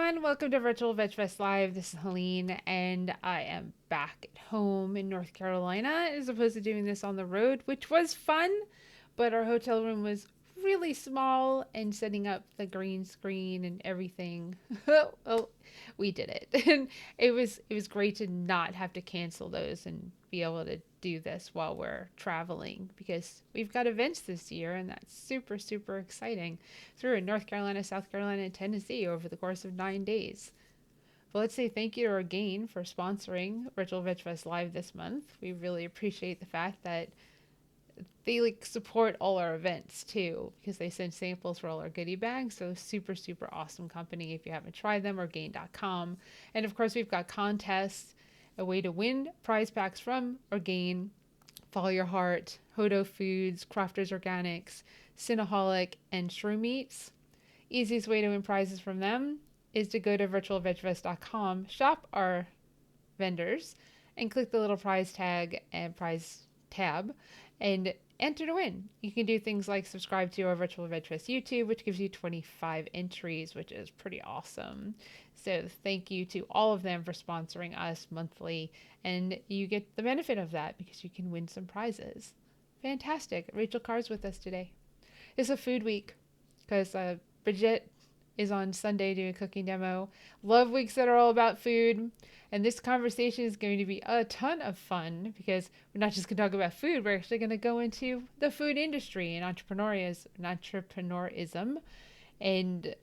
everyone. Welcome to Virtual Vegfest Live. This is Helene, and I am back at home in North Carolina as opposed to doing this on the road, which was fun, but our hotel room was really small, and setting up the green screen and everything. Well, we did it. And it was great to not have to cancel those and be able to do this while we're traveling because we've got events this year, and that's super, super exciting. So we're in North Carolina, South Carolina, and Tennessee over the course of 9 days. But let's say thank you to Orgain for sponsoring Virtual Veg Fest Live this month. We really appreciate the fact that they support all our events too because they send samples for all our goodie bags. So super, super awesome company. If you haven't tried them, Orgain.com. And of course, we've got contests, a way to win prize packs from Orgain, Follow Your Heart, Hodo Foods, Crafters Organics, Cinnaholic, and Shroom Meats. Easiest way to win prizes from them is to go to virtualvegfest.com, shop our vendors, and click the little prize tag and prize tab and enter to win. You can do things like subscribe to our Virtual VegFest YouTube, which gives you 25 entries, which is pretty awesome. So thank you to all of them for sponsoring us monthly, and you get the benefit of that because you can win some prizes. Fantastic. Rachel Carr's with us today. It's a food week because Bridget is on Sunday doing a cooking demo. Love weeks that are all about food. And this conversation is going to be a ton of fun because we're not just going to talk about food, we're actually going to go into the food industry and entrepreneurism and,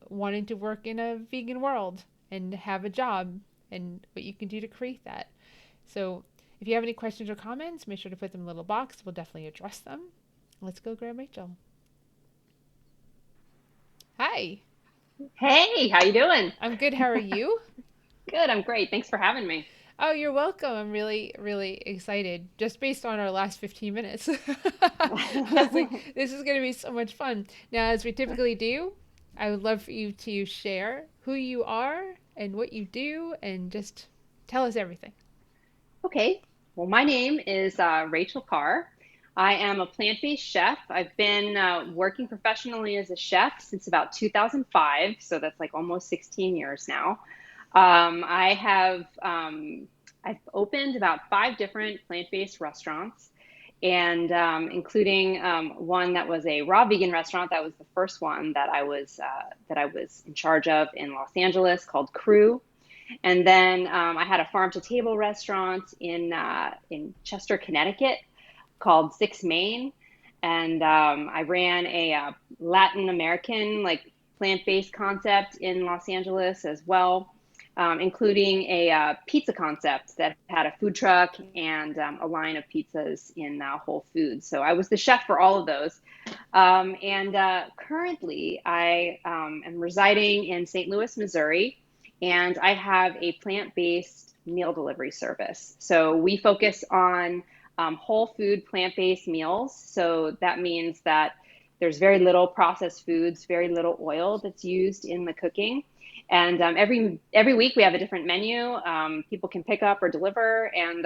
wanting to work in a vegan world and have a job and what you can do to create that. So if you have any questions or comments, make sure to put them in a little box. We'll definitely address them. Let's go grab Rachel. Hi, Hey, how you doing? I'm good. How are you? Good, I'm great. Thanks for having me. Oh, you're welcome. I'm really, really excited just based on our last 15 minutes. I was like, this is going to be so much fun. Now, as we typically do, I would love for you to share who you are and what you do and just tell us everything. Okay, well, my name is Rachel Carr. I am a plant-based chef. I've been working professionally as a chef since about 2005, so that's like almost 16 years now. I've opened about five different plant-based restaurants, and including one that was a raw vegan restaurant. That was the first one that I was in charge of in Los Angeles called Crew. And then I had a farm to table restaurant in Chester, Connecticut called Six Main, and I ran a Latin American like plant-based concept in Los Angeles as well, including a pizza concept that had a food truck and a line of pizzas in Whole Foods. So I was the chef for all of those. And currently, I am residing in St. Louis, Missouri, and I have a plant-based meal delivery service. So we focus on whole food plant-based meals. So that means that there's very little processed foods, very little oil that's used in the cooking. And every week we have a different menu. People can pick up or deliver, and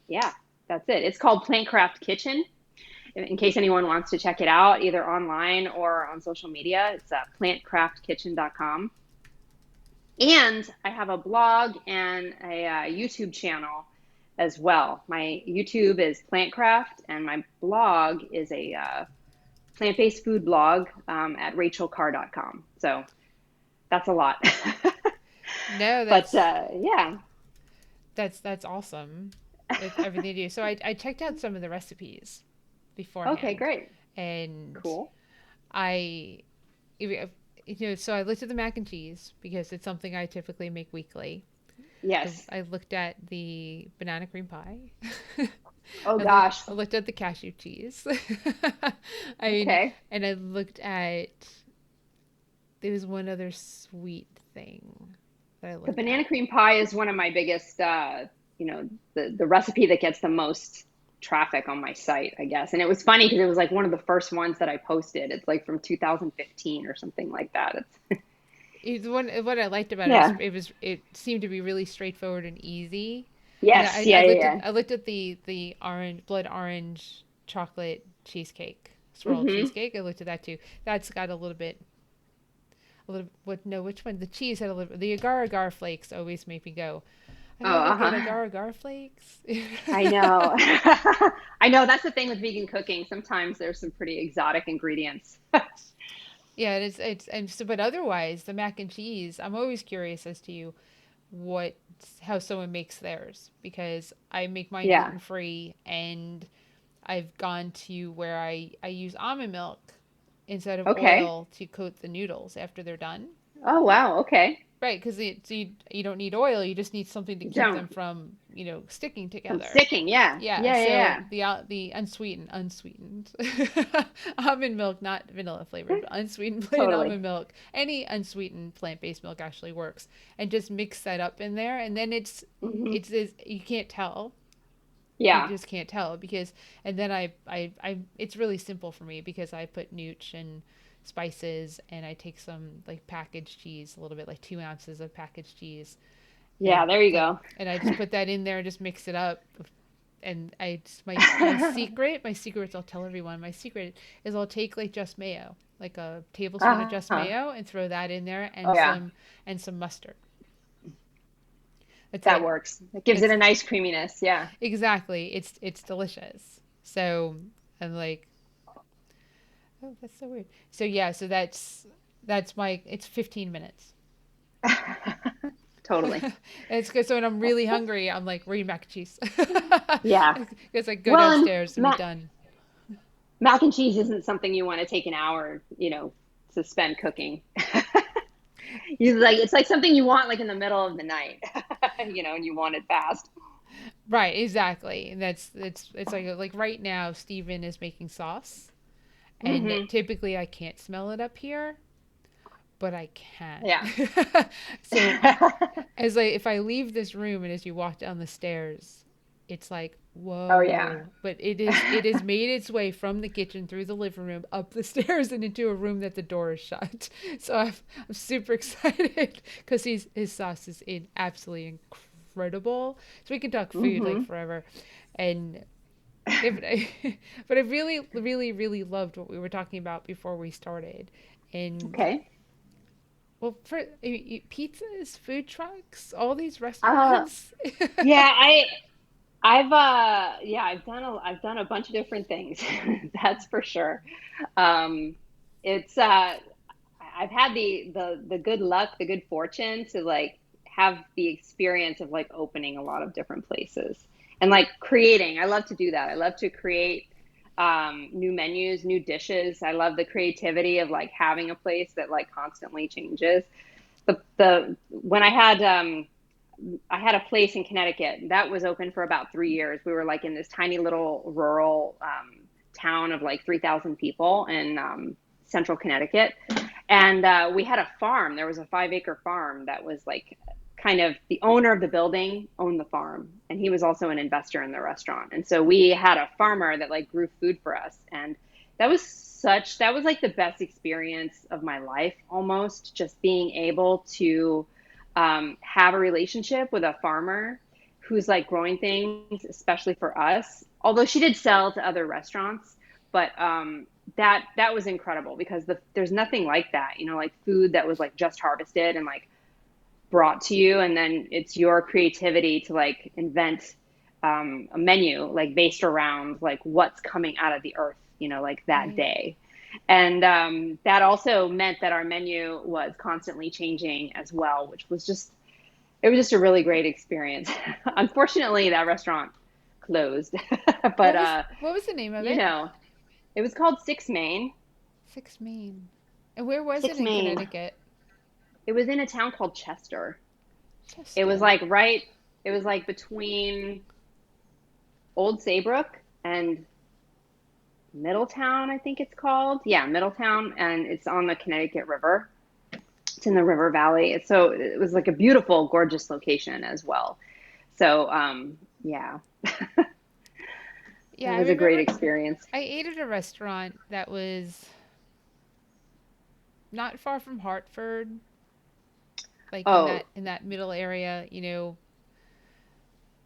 yeah, that's it. It's called Plantcraft Kitchen. In case anyone wants to check it out, either online or on social media, it's plantcraftkitchen.com. And I have a blog and a YouTube channel as well. My YouTube is Plantcraft, and my blog is a plant-based food blog at rachelcar.com. So that's a lot. No, But that's yeah. that's awesome. With everything you do. So I checked out some of the recipes Okay, beforehand, great. and Cool. I so I looked at the mac and cheese because it's something I typically make weekly. Yes. I looked at the banana cream pie. Oh gosh. I looked at the cashew cheese. I mean, Okay. and I looked at there was one other sweet thing that I The looked banana at. cream pie is one of my biggest, the recipe that gets the most traffic on my site, I guess. And it was funny because it was like one of the first ones that I posted. It's like from 2015 or something like that. It's, What I liked about it was yeah. it seemed to be really straightforward and easy. And Yes. Yeah. Yeah. Yeah. I looked at the orange blood orange chocolate cheesecake swirl Hmm. cheesecake. I looked at that too. That's got a little, what, no, which one? The cheese had a little, the agar agar flakes always make me go, I Oh, gotta go get uh-huh. agar agar flakes. I know. I know that's the thing with vegan cooking. Sometimes there's some pretty exotic ingredients. Yeah, and so, but otherwise, the mac and cheese, I'm always curious as to what, how someone makes theirs because I make mine Yeah. gluten free and I've gone to where I use almond milk instead of Okay. oil to coat the noodles after they're done. Oh, wow. Okay. Right, because you don't need oil, you just need something to You keep don't. them from, sticking From together. sticking. Yeah. Yeah, Yeah, yeah, so yeah. the unsweetened almond milk, not vanilla flavored, but unsweetened plain Totally. almond milk. Any unsweetened plant-based milk actually works, and just mix that up in there, and then Hmm. it's you can't tell. You Yeah. just can't tell because, and then it's really simple for me because I put nooch and spices, and I take some like packaged cheese, a little bit like 2 ounces of packaged cheese, and Yeah, there you like, go. and I just put that in there and just mix it up. And my secret, I'll tell everyone, my secret is I'll take like just mayo, like a tablespoon of just Uh-huh. mayo, and throw that in there Oh, yeah. and some mustard. It's That like works. It gives it it's a nice creaminess. Yeah. exactly, it's delicious. So I'm like, oh, that's so weird. So yeah, so that's my, it's 15 minutes. Totally. It's good. So when I'm really hungry, I'm like, where are your mac and cheese? Yeah. Because I go Well, and downstairs and be done. mac and cheese isn't something you want to take an hour, to spend cooking. It's like something you want like in the middle of the night, and you want it fast. Right, exactly. And it's like right now Steven is making sauce and Hmm. typically I can't smell it up here, but I can. Yeah. So as I if I leave this room and as you walk down the stairs, it's like, Oh yeah. whoa. But it has made its way from the kitchen through the living room up the stairs and into a room that the door is shut. So I'm super excited because his sauce is absolutely incredible. So we can talk food like Hmm. forever. And yeah, but I really, really, really loved what we were talking about before we started. And Okay. well, for pizzas, food trucks, all these Uh, restaurants. yeah, I've done a bunch of different things. That's for sure. It's I've had the good luck, the good fortune to like have the experience of like opening a lot of different places and like creating. I love to do that. I love to create new menus, new dishes. I love the creativity of like having a place that like constantly changes. The when I had a place in Connecticut that was open for about 3 years. We were like in this tiny little rural town of like 3,000 people in central Connecticut. And we had a farm. There was a 5-acre farm that was like kind of the owner of the building owned the farm. And he was also an investor in the restaurant. And so we had a farmer that like grew food for us. And that was like the best experience of my life almost, just being able to have a relationship with a farmer who's like growing things, especially for us. Although she did sell to other restaurants, but that was incredible because there's nothing like that, like food that was like just harvested and like brought to you, and then it's your creativity to like invent a menu like based around like what's coming out of the earth, like that Right. day. And that also meant that our menu was constantly changing as well, which was just it was just a really great experience. Unfortunately, that restaurant closed, but What was the name of you it? know, it was called Six Main. Six Main. And where was it Six in Main. Connecticut? It was in a town called Chester. It was Chester. like right. It was like between Old Saybrook and Middletown, I think it's called. Yeah, Middletown, and it's on the Connecticut River. It's in the river valley. So it was like a beautiful, gorgeous location as well. So yeah, Yeah, it I was a great remember experience. I ate at a restaurant that was not far from Hartford, like in Oh, that middle area,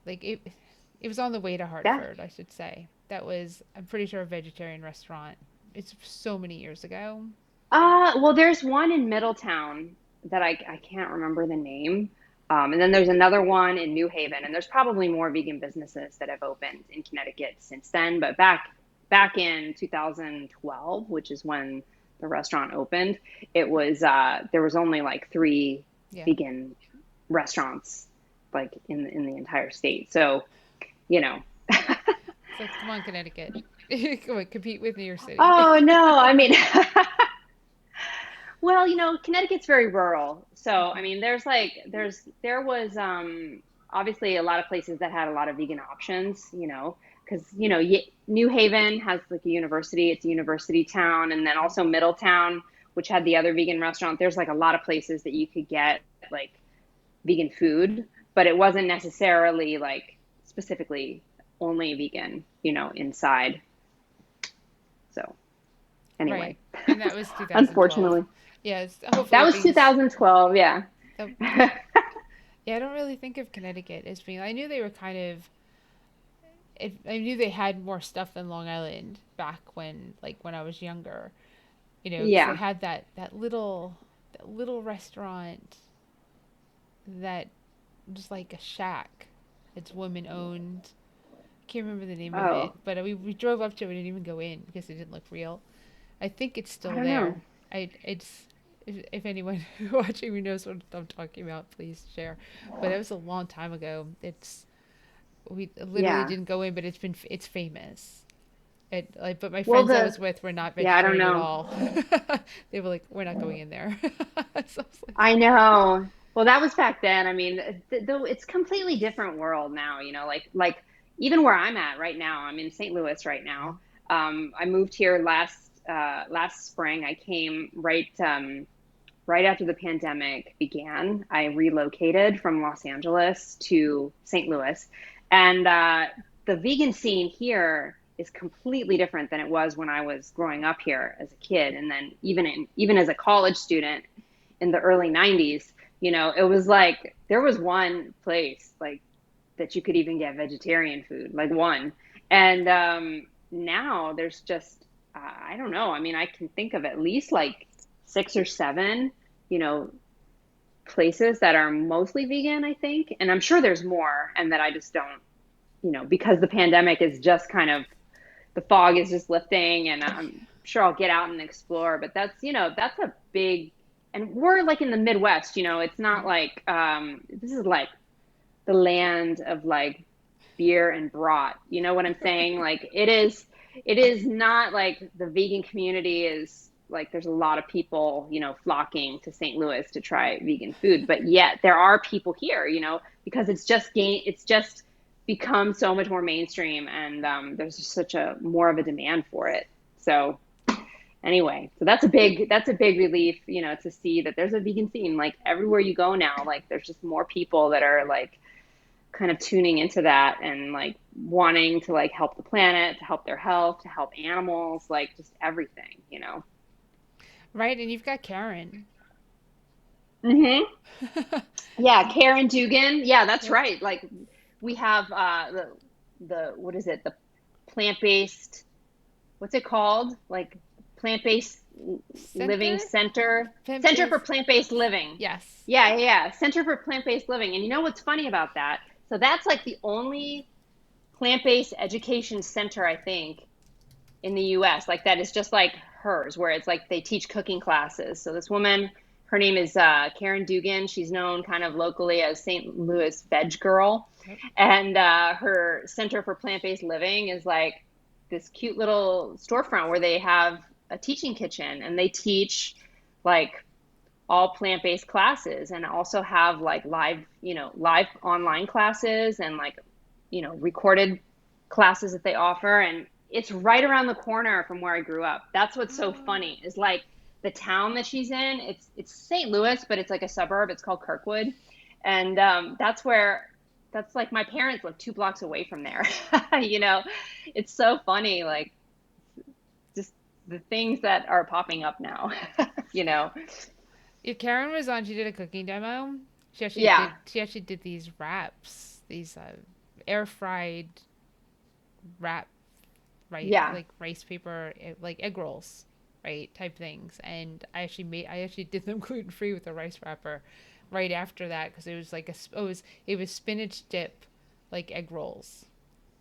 like it was on the way to that Hartford, I should say. That was, I'm pretty sure, a vegetarian restaurant. It's so many years ago. Well, there's one in Middletown that I can't remember the name. And then there's another one in New Haven, and there's probably more vegan businesses that have opened in Connecticut since then. But back in 2012, which is when the restaurant opened, it was there was only like three Yeah. vegan restaurants like in the entire state. So, you know. It's like, come on, Connecticut. Come on, compete with New York City. Oh no, I mean well, Connecticut's very rural. So, I mean, there was obviously a lot of places that had a lot of vegan options, because, New Haven has like a university, it's a university town, and then also Middletown, which had the other vegan restaurant. There's like a lot of places that you could get like vegan food, but it wasn't necessarily like specifically only vegan, inside. So, Right. anyway, And that was 2012. unfortunately. Yes, That hopefully was things. 2012, yeah. Uh, yeah, I don't really think of Connecticut as being. I knew they were kind of. I knew they had more stuff than Long Island back when, like, when I was younger. Because they Yeah. had that little restaurant that just like a shack. It's woman owned. Can't remember the name of it, Oh, but we drove up to it and didn't even go in because it didn't look real. I think it's I still don't know. there. It's if anyone watching me knows what I'm talking about, please share. But it was a long time ago. We literally Yeah. didn't go in, but it's famous. But my Well, friends I was with were not yeah, I don't vegetarian at know. all. They were like, "We're not going in there." So I was like, I know. Well, that was back then. I mean, though it's completely different world now, like even where I'm at right now, I'm in St. Louis right now. I moved here last spring. I came right after the pandemic began. I relocated from Los Angeles to St. Louis, and the vegan scene here is completely different than it was when I was growing up here as a kid, and then even as a college student in the early 90s. It was like there was one place like that you could even get vegetarian food, like one. And now there's just, I don't know. I mean, I can think of at least like six or seven, you know, places that are mostly vegan, I think. And I'm sure there's more, and that I just don't, because the pandemic is just kind of, the fog is just lifting, and I'm sure I'll get out and explore. But that's a big, and we're like in the Midwest, it's not like, this is like the land of like beer and brat. You know what I'm saying? Like it is not like the vegan community is like there's a lot of people, flocking to St. Louis to try vegan food, but yet there are people here, because it's just become so much more mainstream, and there's just such a more of a demand for it. So anyway, so that's a big relief, to see that there's a vegan scene like everywhere you go now. Like there's just more people that are like kind of tuning into that and like wanting to like help the planet, to help their health, to help animals, like just everything. right, and you've got Karen. Hmm. Yeah, Karen Dugan. Yeah, that's Yep. right. Like we have the what is it? The plant-based, what's it called? Like plant-based living Center? center. Plant Center for based? plant-based living. Yes. Yeah, yeah, yeah. Center for plant-based living. And you know what's funny about that? So that's like the only plant-based education center, I think, in the US, like that is just like hers, where it's like they teach cooking classes. So this woman, her name is Karen Dugan. She's known kind of locally as St. Louis Veg Girl. Yep. And her Center for Plant-Based Living is like this cute little storefront where they have a teaching kitchen, and they teach like all plant-based classes, and also have like live online classes, and like recorded classes that they offer. And it's right around the corner from where I grew up. That's what's so Oh. funny, is like the town that she's in. It's St. Louis, but it's like a suburb. It's called Kirkwood, and that's like my parents live 2 blocks away from there. you know, it's so funny, like just the things that are popping up now. you know, Yeah, Karen was on. She did a cooking demo. She actually yeah, did. She actually did these wraps, these air fried wrap, right? yeah, Like rice paper, like egg rolls, right? Type things. And I actually did them gluten free with a rice wrapper right after that because it was like it was spinach dip like egg rolls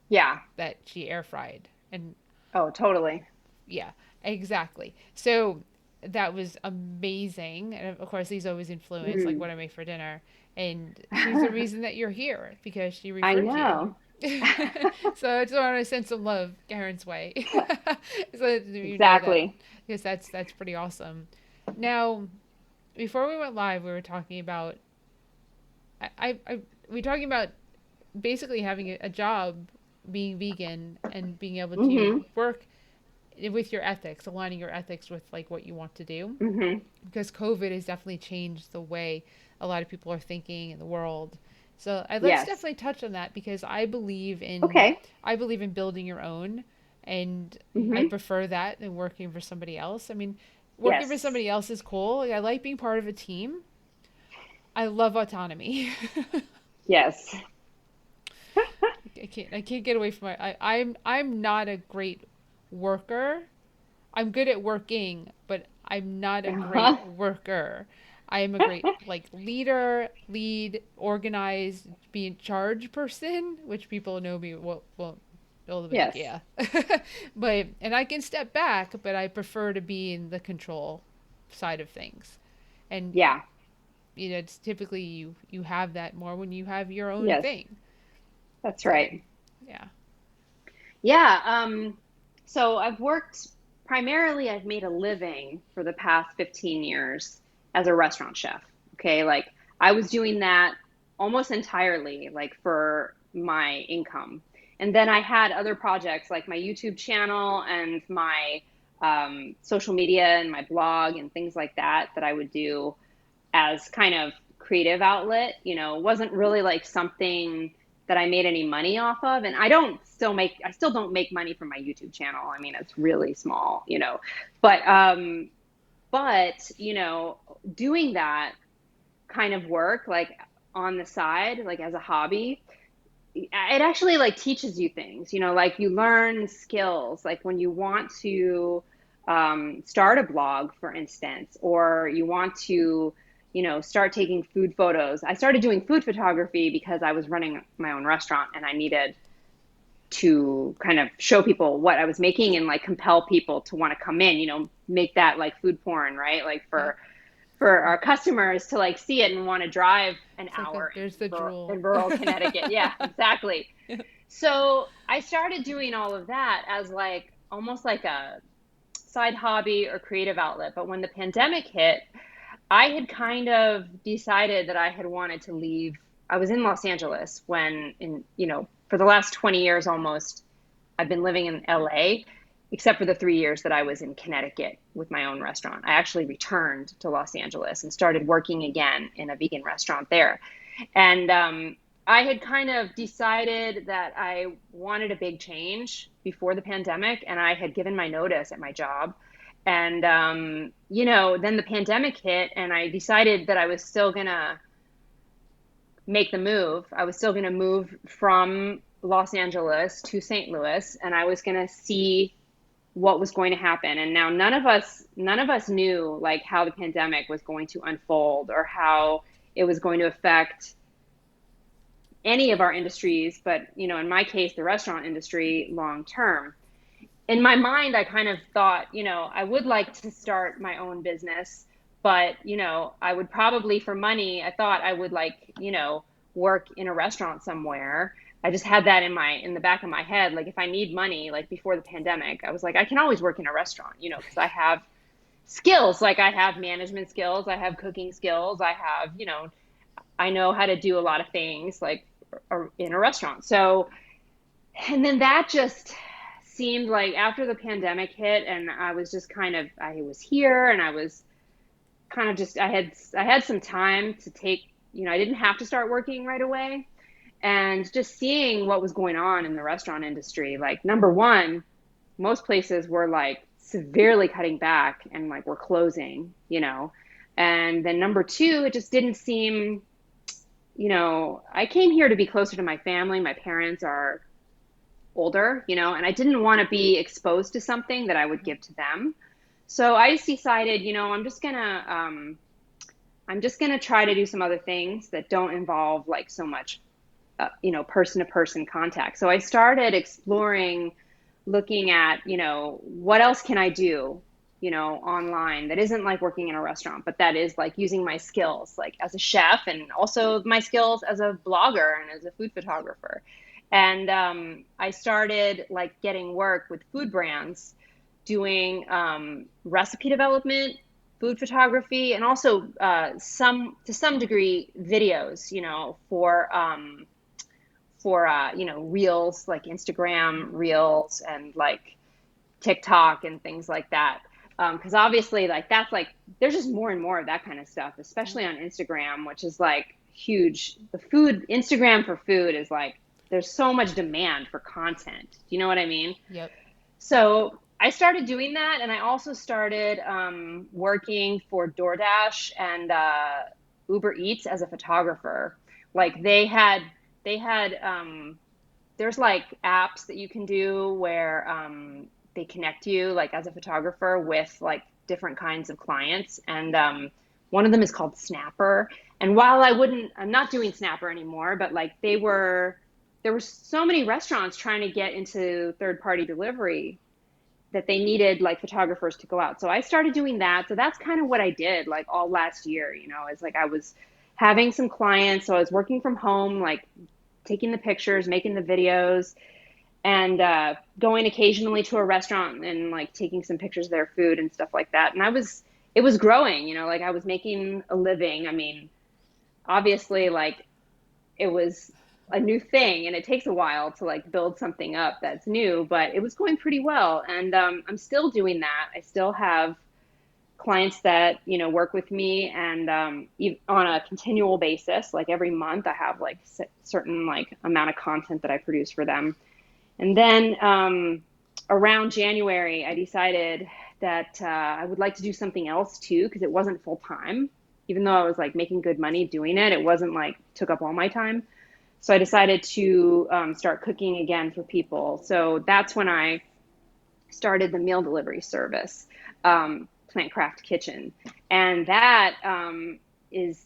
Yeah. that she air fried. And Oh, totally. yeah, exactly. So that was amazing. And of course, these always influence like Mm. what I make for dinner. And she's the reason that you're here because she I referred you. know. So I just want to send some love Karen's way, so that you know that Exactly. because that's pretty awesome. Now, before we went live, we were talking about we were talking about basically having a job, being vegan, and being able to Hmm. work with your ethics, aligning your ethics with like what you want to do. Hmm. Because COVID has definitely changed the way a lot of people are thinking in the world. So let's Yes. definitely touch on that because Okay. I believe in building your own, and I Hmm. prefer that than working for somebody else. I mean, working for Yes. somebody else is cool. Like, I like being part of a team. I love autonomy. Yes. I can't get away from it. I'm not a great worker. I'm good at working, but I'm not a Uh-huh. great worker. I am a great like leader, lead, organize, be in charge person, which people know me well they'll be like, Yes. yeah. But and I can step back, but I prefer to be in the control side of things. And Yeah. you know, it's typically you have that more when you have your own Yes. thing. That's So, right. yeah. Yeah. So I've made a living for the past 15 years as a restaurant chef. Okay. Like I was doing that almost entirely, like for my income. And then I had other projects like my YouTube channel and my social media and my blog and things like that that I would do as kind of creative outlet. It wasn't really like something that I made any money off of. And I still don't make money from my YouTube channel. I mean, it's really small. But, but, doing that kind of work, like on the side, like as a hobby, it actually like teaches you things, like you learn skills, like when you want to start a blog, for instance, or you want to, start taking food photos. I started doing food photography because I was running my own restaurant and I needed to kind of show people what I was making and like compel people to want to come in, make that like food porn, right? Like Yeah. for our customers to like see it and want to drive an It's like hour there's the drool. in rural Connecticut. Yeah, exactly. So I started doing all of that as like almost like a side hobby or creative outlet. But when the pandemic hit, I had kind of decided that I had wanted to leave. I was in Los Angeles for the last 20 years almost, I've been living in LA, except for the 3 years that I was in Connecticut with my own restaurant. I actually returned to Los Angeles and started working again in a vegan restaurant there. And I had kind of decided that I wanted a big change before the pandemic, and I had given my notice at my job. And, then the pandemic hit, and I decided that I was still going to make the move. I was still going to move from Los Angeles to St. Louis, and I was going to see what was going to happen. And now none of us knew like how the pandemic was going to unfold or how it was going to affect any of our industries, but in my case, the restaurant industry long term. In my mind, I kind of thought, I would like to start my own business, but I would probably for money, I thought I would like, work in a restaurant somewhere. I just had that in the back of my head. Like if I need money, like before the pandemic, I was like, I can always work in a restaurant, because I have skills. Like I have management skills, I have cooking skills, I know how to do a lot of things like in a restaurant. So, and then that just seemed like after the pandemic hit and I was here and I was kind of just, I had some time to take, I didn't have to start working right away. And just seeing what was going on in the restaurant industry, like number one, most places were like severely cutting back and like were closing. And then number two, it just didn't seem, I came here to be closer to my family. My parents are older, and I didn't want to be exposed to something that I would give to them. So I just decided, I'm just gonna try to do some other things that don't involve like so much, person to person contact. So I started exploring, looking at, what else can I do, online that isn't like working in a restaurant, but that is like using my skills, like as a chef and also my skills as a blogger and as a food photographer. And I started like getting work with food brands, doing recipe development, food photography, and also some to some degree videos, for reels like Instagram reels and like TikTok and things like that. Because obviously, like that's like there's just more and more of that kind of stuff, Yep. especially on Instagram, which is like huge. The food Instagram for food is like there's so much demand for content. Do you know what I mean? Yep. So I started doing that, and I also started working for DoorDash and Uber Eats as a photographer. Like they had there's like apps that you can do where they connect you like as a photographer with like different kinds of clients, and one of them is called Snapper. And while I'm not doing Snapper anymore, but like there were so many restaurants trying to get into third party delivery that they needed like photographers to go out. So I started doing that. So that's kind of what I did like all last year, is like I was having some clients. So I was working from home, like taking the pictures, making the videos, and going occasionally to a restaurant and like taking some pictures of their food and stuff like that. And it was growing, like I was making a living. I mean, obviously, like it was a new thing and it takes a while to like build something up that's new, but it was going pretty well. And I'm still doing that. I still have clients that, work with me, and on a continual basis, like every month I have like certain like amount of content that I produce for them. And then around January, I decided that I would like to do something else too, because it wasn't full time. Even though I was like making good money doing it, it wasn't like took up all my time. So I decided to start cooking again for people. So that's when I started the meal delivery service, Plant Craft Kitchen, and that is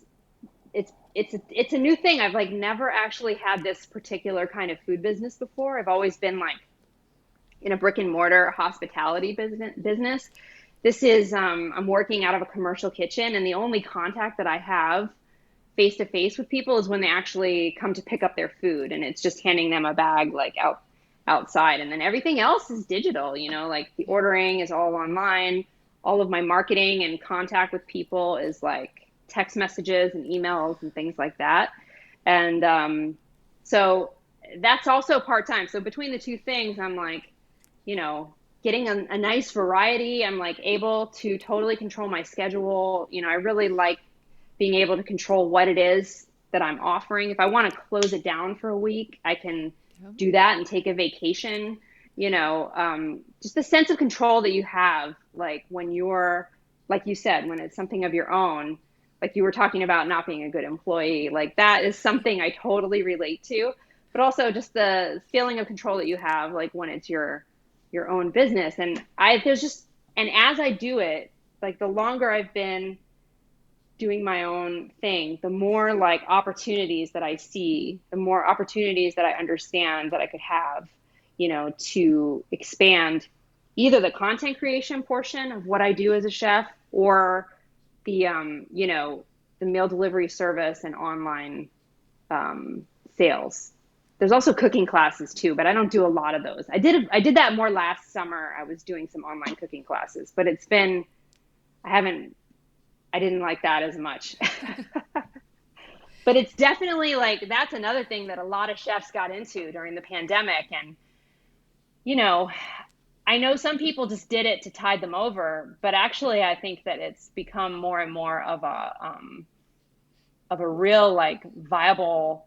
it's a new thing. I've like never actually had this particular kind of food business before. I've always been like in a brick and mortar hospitality business. This is I'm working out of a commercial kitchen, and the only contact that I have face to face with people is when they actually come to pick up their food, and it's just handing them a bag like outside. And then everything else is digital, like the Yep. ordering is all online. All of my marketing and contact with people is like text messages and emails and things like that. And so that's also part time. So between the two things, I'm like, getting a nice variety. I'm like able to totally control my schedule. I really like being able to control what it is that I'm offering. If I want to close it down for a week, I can Yep. do that and take a vacation. Just the sense of control that you have, like when you're, like you said, when it's something of your own, like you were talking about not being a good employee, like that is something I totally relate to. But also just the feeling of control that you have, like when it's your own business. And as I do it, like the longer I've been doing my own thing, the more like opportunities that I see, the more opportunities that I understand that I could have, to expand either the content creation portion of what I do as a chef, or the the meal delivery service and online sales. There's also cooking classes too, but I don't do a lot of those. I did that more last summer. I was doing some online cooking classes, but I haven't I didn't like that as much. But it's definitely like that's another thing that a lot of chefs got into during the pandemic. And, you know, I know some people just did it to tide them over, but actually I think that it's become more and more of a real like viable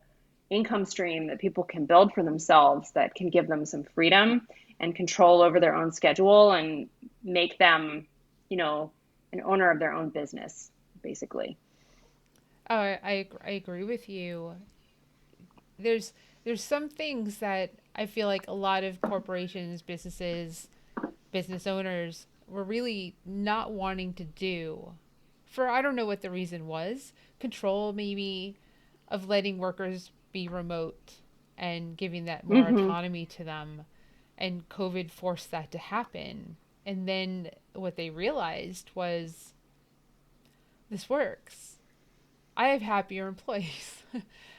income stream that people can build for themselves, that can give them some freedom and control over their own schedule and make them, you know, an owner of their own business, basically. Oh, I agree with you. There's there's some things that I feel like a lot of corporations, businesses, business owners were really not wanting to do, for I don't know what the reason was, control maybe of letting workers be remote and giving that more Hmm. autonomy to them. And COVID forced that to happen. And then what they realized was this works. I have happier employees.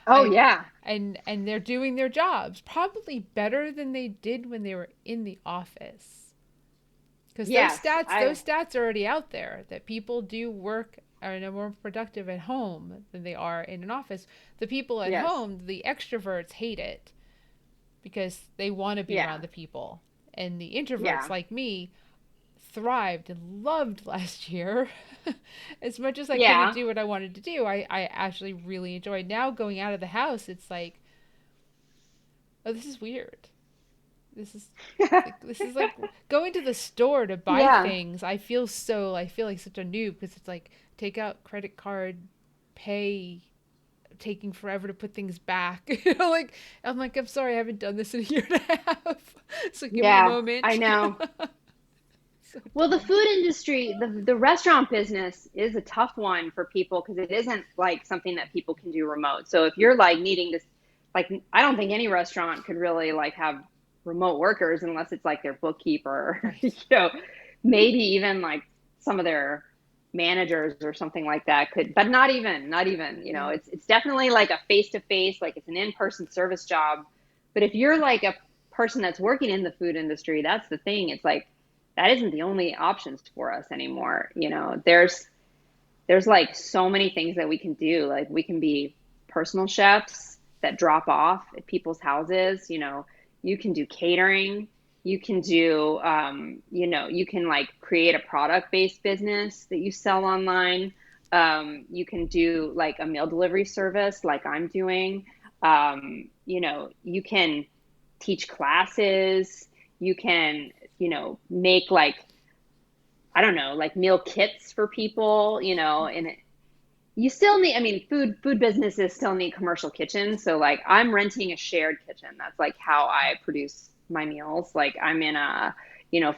Oh I yeah. and they're doing their jobs probably better than they did when they were in the office. Because Yes. those stats are already out there that people do work are more productive at home than they are in an office. The people at Yes. home, the extroverts hate it because they want to be Yeah. around the people. And the introverts Yeah. like me thrived and loved last year. As much as I couldn't Yeah. do what I wanted to do, I actually really enjoyed. Now going out of the house, it's like, oh, this is weird. This is like going to the store to buy Yeah. things. I feel like such a noob because it's like take out credit card, pay, taking forever to put things back. Like I'm sorry, I haven't done this in a year and a half. So give me a Yeah. I moment. know. So Well, the dumb. food industry, the restaurant business is a tough one for people because it isn't like something that people can do remote. So if you're like needing to, like, I don't think any restaurant could really like have remote workers unless it's like their bookkeeper, Right. maybe even like some of their managers or something like that could, but not even, Yeah. it's definitely like a face to face, like it's an in-person service job. But if you're like a person that's working in the food industry, that's the thing. It's like that isn't the only options for us anymore. There's like so many things that we can do. Like we can be personal chefs that drop off at people's houses. You can do catering. You can do, you can like create a product based business that you sell online. You can do like a meal delivery service, like I'm doing. You can teach classes. You can, make like, I don't know, like meal kits for people, and you still need, I mean, food businesses still need commercial kitchens. So like I'm renting a shared kitchen. That's like how I produce my meals. Like I'm in a,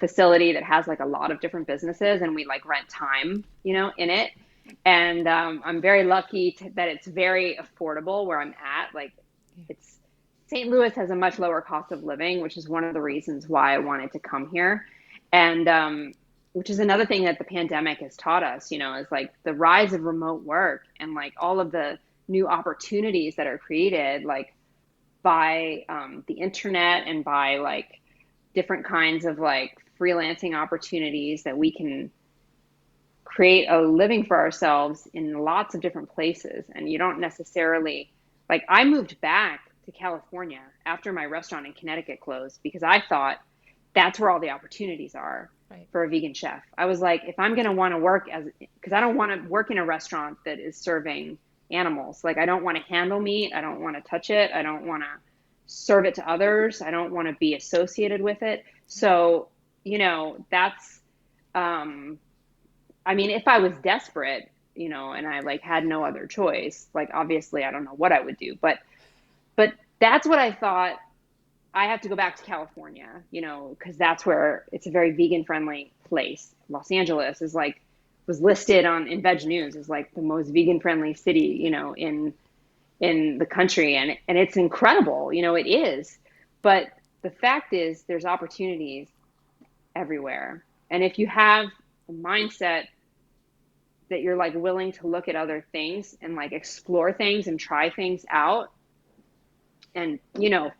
facility that has like a lot of different businesses and we like rent time, in it. And I'm very lucky that it's very affordable where I'm at. Like Yeah. it's St. Louis has a much lower cost of living, which is one of the reasons why I wanted to come here. And which is another thing that the pandemic has taught us, is like the rise of remote work and like all of the new opportunities that are created, like by the internet and by like different kinds of like freelancing opportunities that we can create a living for ourselves in lots of different places. And you don't necessarily, like, I moved back to California after my restaurant in Connecticut closed because I thought that's where all the opportunities are Right. for a vegan chef. I was like, if I'm going to want to work because I don't want to work in a restaurant that is serving animals. Like, I don't want to handle meat. I don't want to touch it. I don't want to serve it to others. I don't want to be associated with it. So, that's, um, I mean, if I was desperate, and I like had no other choice, like obviously I don't know what I would do, but that's what I thought. I have to go back to California, because that's where it's a very vegan friendly place. Los Angeles is like was listed on in Veg News as like the most vegan friendly city, in the country, and it's incredible, it is. But the fact is there's opportunities everywhere. And if you have a mindset that you're like willing to look at other things and like explore things and try things out and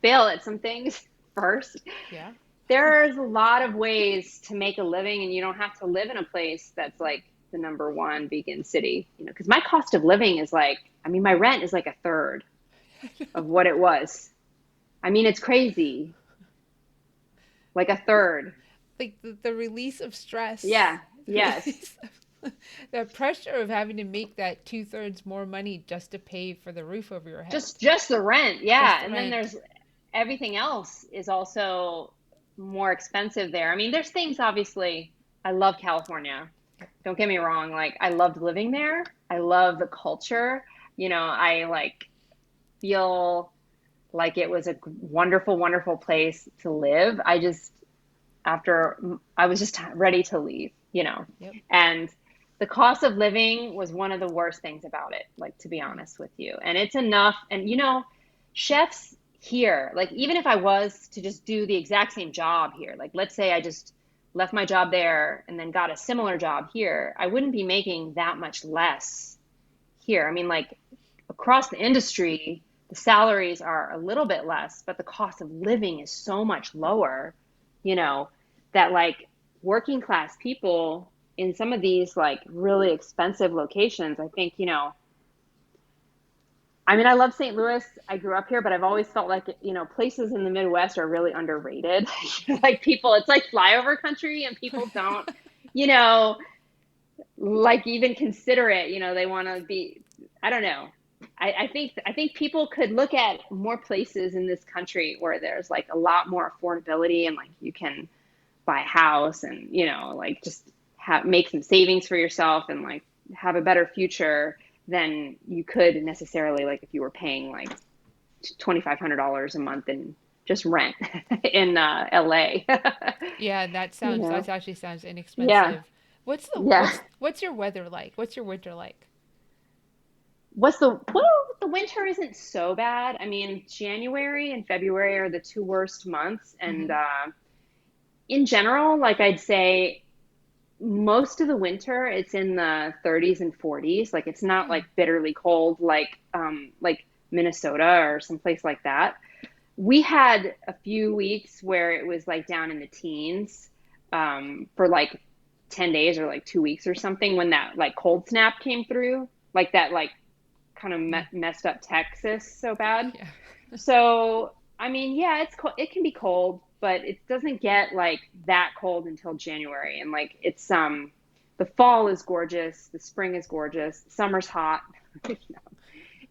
fail at some things first, Yeah. there's a lot of ways to make a living, and you don't have to live in a place that's like the number one vegan city, because my cost of living is like, I mean, my rent is like a third of what it was. I mean, it's crazy, like a third. Like the release of stress, Yeah. the Yes. release of the pressure of having to make that 2/3 more money just to pay for the roof over your head, Just the rent, just yeah. the And then rent. there's everything else is also more expensive there. I mean, there's things obviously. I love California. Yep. Don't get me wrong, like I loved living there. I love the culture. I like feel like it was a wonderful, wonderful place to live. after I was just ready to leave, Yep. and the cost of living was one of the worst things about it, like, to be honest with you. And it's enough. And, chefs here, like, even if I was to just do the exact same job here, like, let's say I just left my job there and then got a similar job here, I wouldn't be making that much less here. I mean, like, across the industry, the salaries are a little bit less, but the cost of living is so much lower, you know, that, like, working class people in some of these, like, really expensive locations, I think, I mean, I love St. Louis. I grew up here, but I've always felt like, places in the Midwest are really underrated. Like, people, it's like flyover country, and people don't, you know, like, even consider it. They want to be, I don't know. I think people could look at more places in this country where there's, like, a lot more affordability, and, like, you can buy a house, and, like, just make some savings for yourself, and, like, have a better future than you could necessarily, like, if you were paying, like, $2,500 a month in just rent in LA. Yeah, you know. that actually sounds Yeah. inexpensive. Yeah. What's your weather like? What's your winter like? The winter isn't so bad. I mean, January and February are the two worst months, and Hmm. in general, like, I'd say most of the winter it's in the 30s and 40s. Like, it's not, like, Oh, bitterly cold, like Minnesota or someplace like that. We had a few weeks where it was, like, down in the teens, for, like, 10 days or, like, 2 weeks or something, when that, like, cold snap came through, like, that, like, kind of yeah, messed up Texas so bad. yeah. So, I mean, yeah, it can be cold, but it doesn't get, like, that cold until January. And, like, the fall is gorgeous, the spring is gorgeous, summer's hot.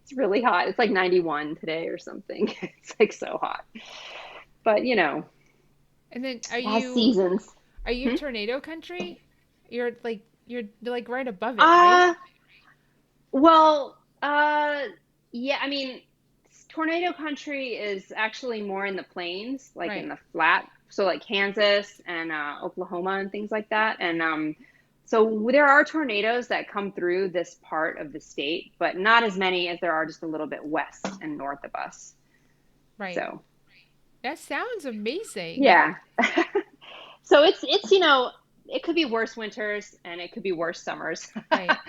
It's really hot. It's like 91 today or something. It's, like, so hot. But, And then it has seasons. are you Hmm? tornado country? You're like right above it, right? Uh, well, yeah, I mean, tornado country is actually more in the plains, like in Right. the flat, so, like, Kansas and Oklahoma and things like that. And so there are tornadoes that come through this part of the state, but not as many as there are just a little bit west and north of us. Right. So, That sounds amazing. yeah. So it's it could be worse winters and it could be worse summers. Right.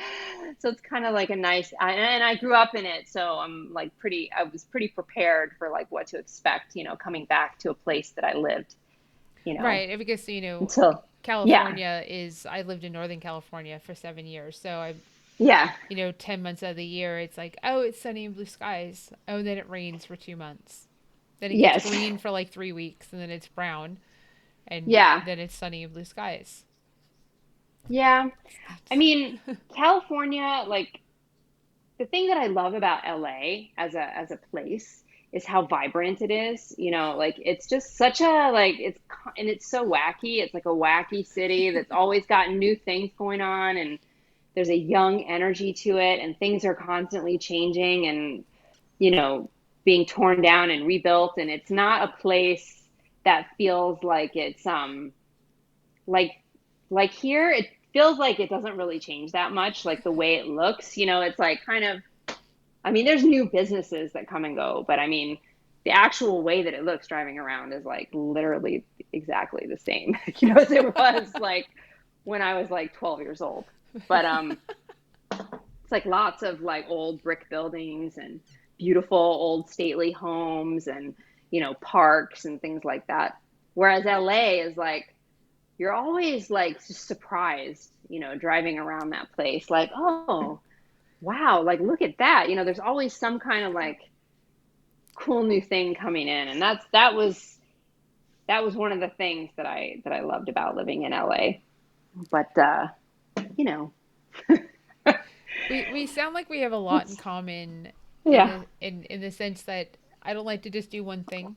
So it's kind of like a nice, and I grew up in it, so I was pretty prepared for, like, what to expect, coming back to a place that I lived, you know, Right. Because, until, yeah, I lived in Northern California for 7 years. So 10 months out of the year, it's like, oh, it's sunny and blue skies. Oh, then it rains for 2 months. Then it gets yes, green for like 3 weeks, and then it's brown, and yeah, then it's sunny and blue skies. yeah. I That's mean, California, like, the thing that I love about LA as a place is how vibrant it is. Like, it's just such a, like, and it's so wacky. It's like a wacky city that's always got new things going on, and there's a young energy to it, and things are constantly changing, and, you know, being torn down and rebuilt, and it's not a place that feels like it's like like here it feels like it doesn't really change that much, like, the way it looks. It's like, kind of, I mean, there's new businesses that come and go, but, I mean, the actual way that it looks driving around is, like, literally exactly the same, as it was, like, when I was, like, 12 years old. But it's like lots of, like, old brick buildings and beautiful old stately homes, and, parks and things like that. Whereas LA is like, you're always, like, just surprised, driving around that place, like, oh, wow, like, look at that. There's always some kind of, like, cool new thing coming in, and that was one of the things that I loved about living in LA. But you know, we sound like we have a lot in it's, common yeah, in the sense that I don't like to just do one thing.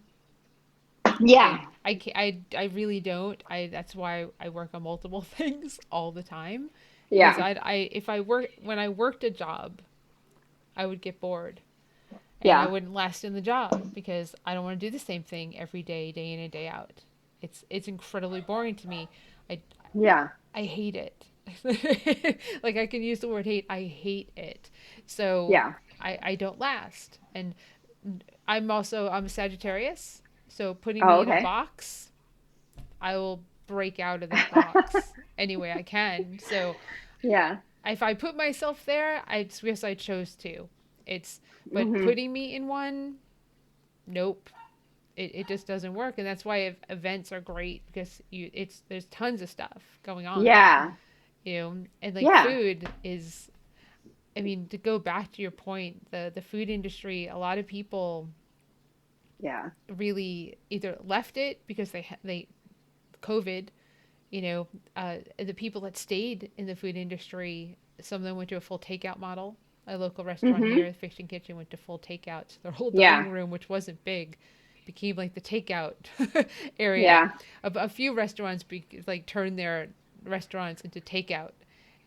yeah, I really don't. I That's why I work on multiple things all the time because yeah, if I work when I worked a job, I would get bored and I yeah, wouldn't last in the job because I don't want to do the same thing every day, day in and day out. It's incredibly boring to me. I Yeah. I hate it. Like I can use the word hate. I hate it. So Yeah. I don't last. And I'm a Sagittarius. So putting Oh, me in a okay. box, I will break out of that box any way I can. So Yeah. if I put myself there, I guess I chose to. It's but Hmm. putting me in one, nope. It just doesn't work, and that's why events are great because there's tons of stuff going on, Yeah. and like Yeah. food is. I mean, to go back to your point, the food industry, a lot of people Yeah. really either left it because they COVID, the people that stayed in the food industry, some of them went to a full takeout model. A local restaurant Hmm. here, the Fish and Kitchen, went to full takeout. So their whole Yeah. dining room, which wasn't big, became like the takeout area. Yeah. A few restaurants like turned their restaurants into takeout,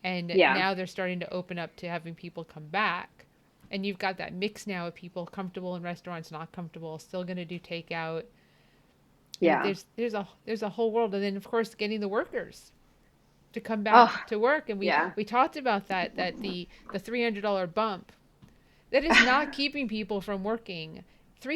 and Yeah. now they're starting to open up to having people come back. And you've got that mix now of people comfortable in restaurants, not comfortable, still going to do takeout. And Yeah. there's a whole world, and then of course getting the workers to come Oh, back to work. And we yeah. we talked about that the $300 bump that is not keeping people from working.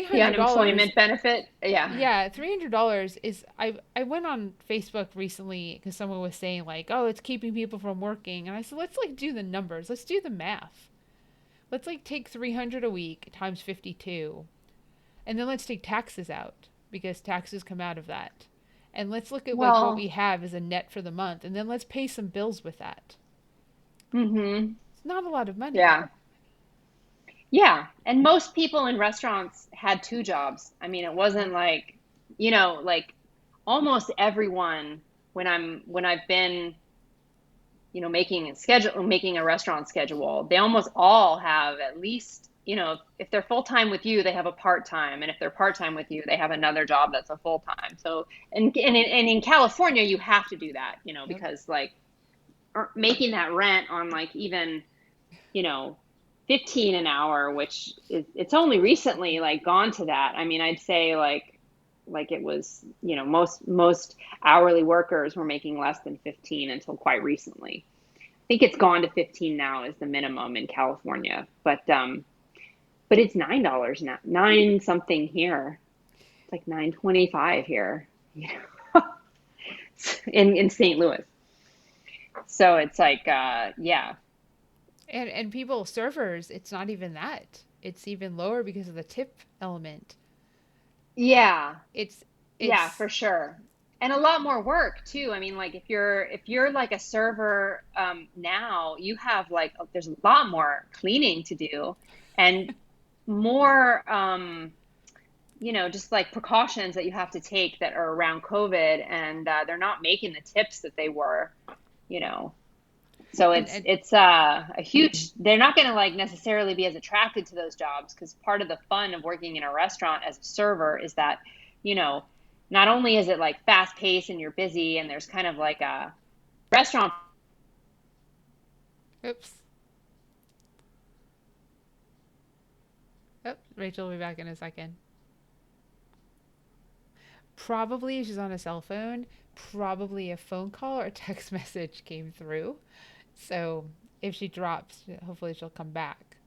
The $300, unemployment benefit. Yeah. yeah, $300 is. I went on Facebook recently because someone was saying like, oh, it's keeping people from working, and I said, let's like do the numbers, let's do the math. Let's like take 300 a week times 52, and then let's take taxes out because taxes come out of that. And let's look at like what we Well, have as a net for the month, and then let's pay some bills with that. hmm. It's not a lot of money. Yeah. Yeah. And most people in restaurants had two jobs. I mean, it wasn't Yep. like, like almost everyone when I've been, making a restaurant schedule, they almost all have at least, if they're full time with you, they have a part time, and if they're part time with you, they have another job that's a full time. So, and in California, you have to do that, Yep. because like making that rent on like even, you know, 15 an hour, which is it's only recently like gone to that. I mean, I'd say like it was, most hourly workers were making less than 15 until quite recently. I think it's gone to 15 now is the minimum in California. But it's $9 now, nine something here. It's like 9.25 here, in St. Louis. So it's like yeah. And people servers, it's not even that. It's even lower because of the tip element. Yeah. It's Yeah, it's for sure. And a lot more work too. I mean, like if you're like a server now, you have like there's a lot more cleaning to do and more just like precautions that you have to take that are around COVID, and they're not making the tips that they were, you know. So it's and it's a huge. They're not going to like necessarily be as attracted to those jobs because part of the fun of working in a restaurant as a server is that, you know, not only is it like fast paced and you're busy and there's kind of like a restaurant. oops. Oh, Rachel will be back in a second. Probably she's on a cell phone. Probably a phone call or a text message came through. So if she drops, hopefully she'll come back.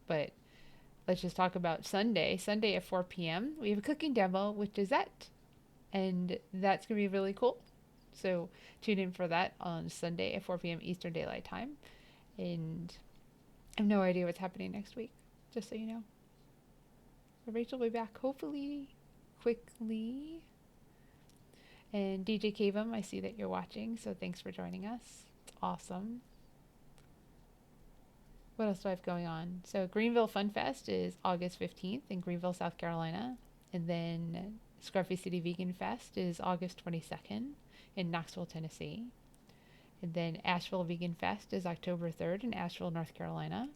But let's just talk about Sunday. Sunday at 4 p.m. We have a cooking demo with Dessert, and that's gonna be really cool. So tune in for that on Sunday at 4 p.m. Eastern Daylight Time. And I have no idea what's happening next week, just so you know. So Rachel will be back hopefully quickly. And DJ Kavam, I see that you're watching, so thanks for joining us. It's awesome. What else do I have going on? So Greenville Fun Fest is August 15th in Greenville, South Carolina. And then Scruffy City Vegan Fest is August 22nd in Knoxville, Tennessee. And then Asheville Vegan Fest is October 3rd in Asheville, North Carolina.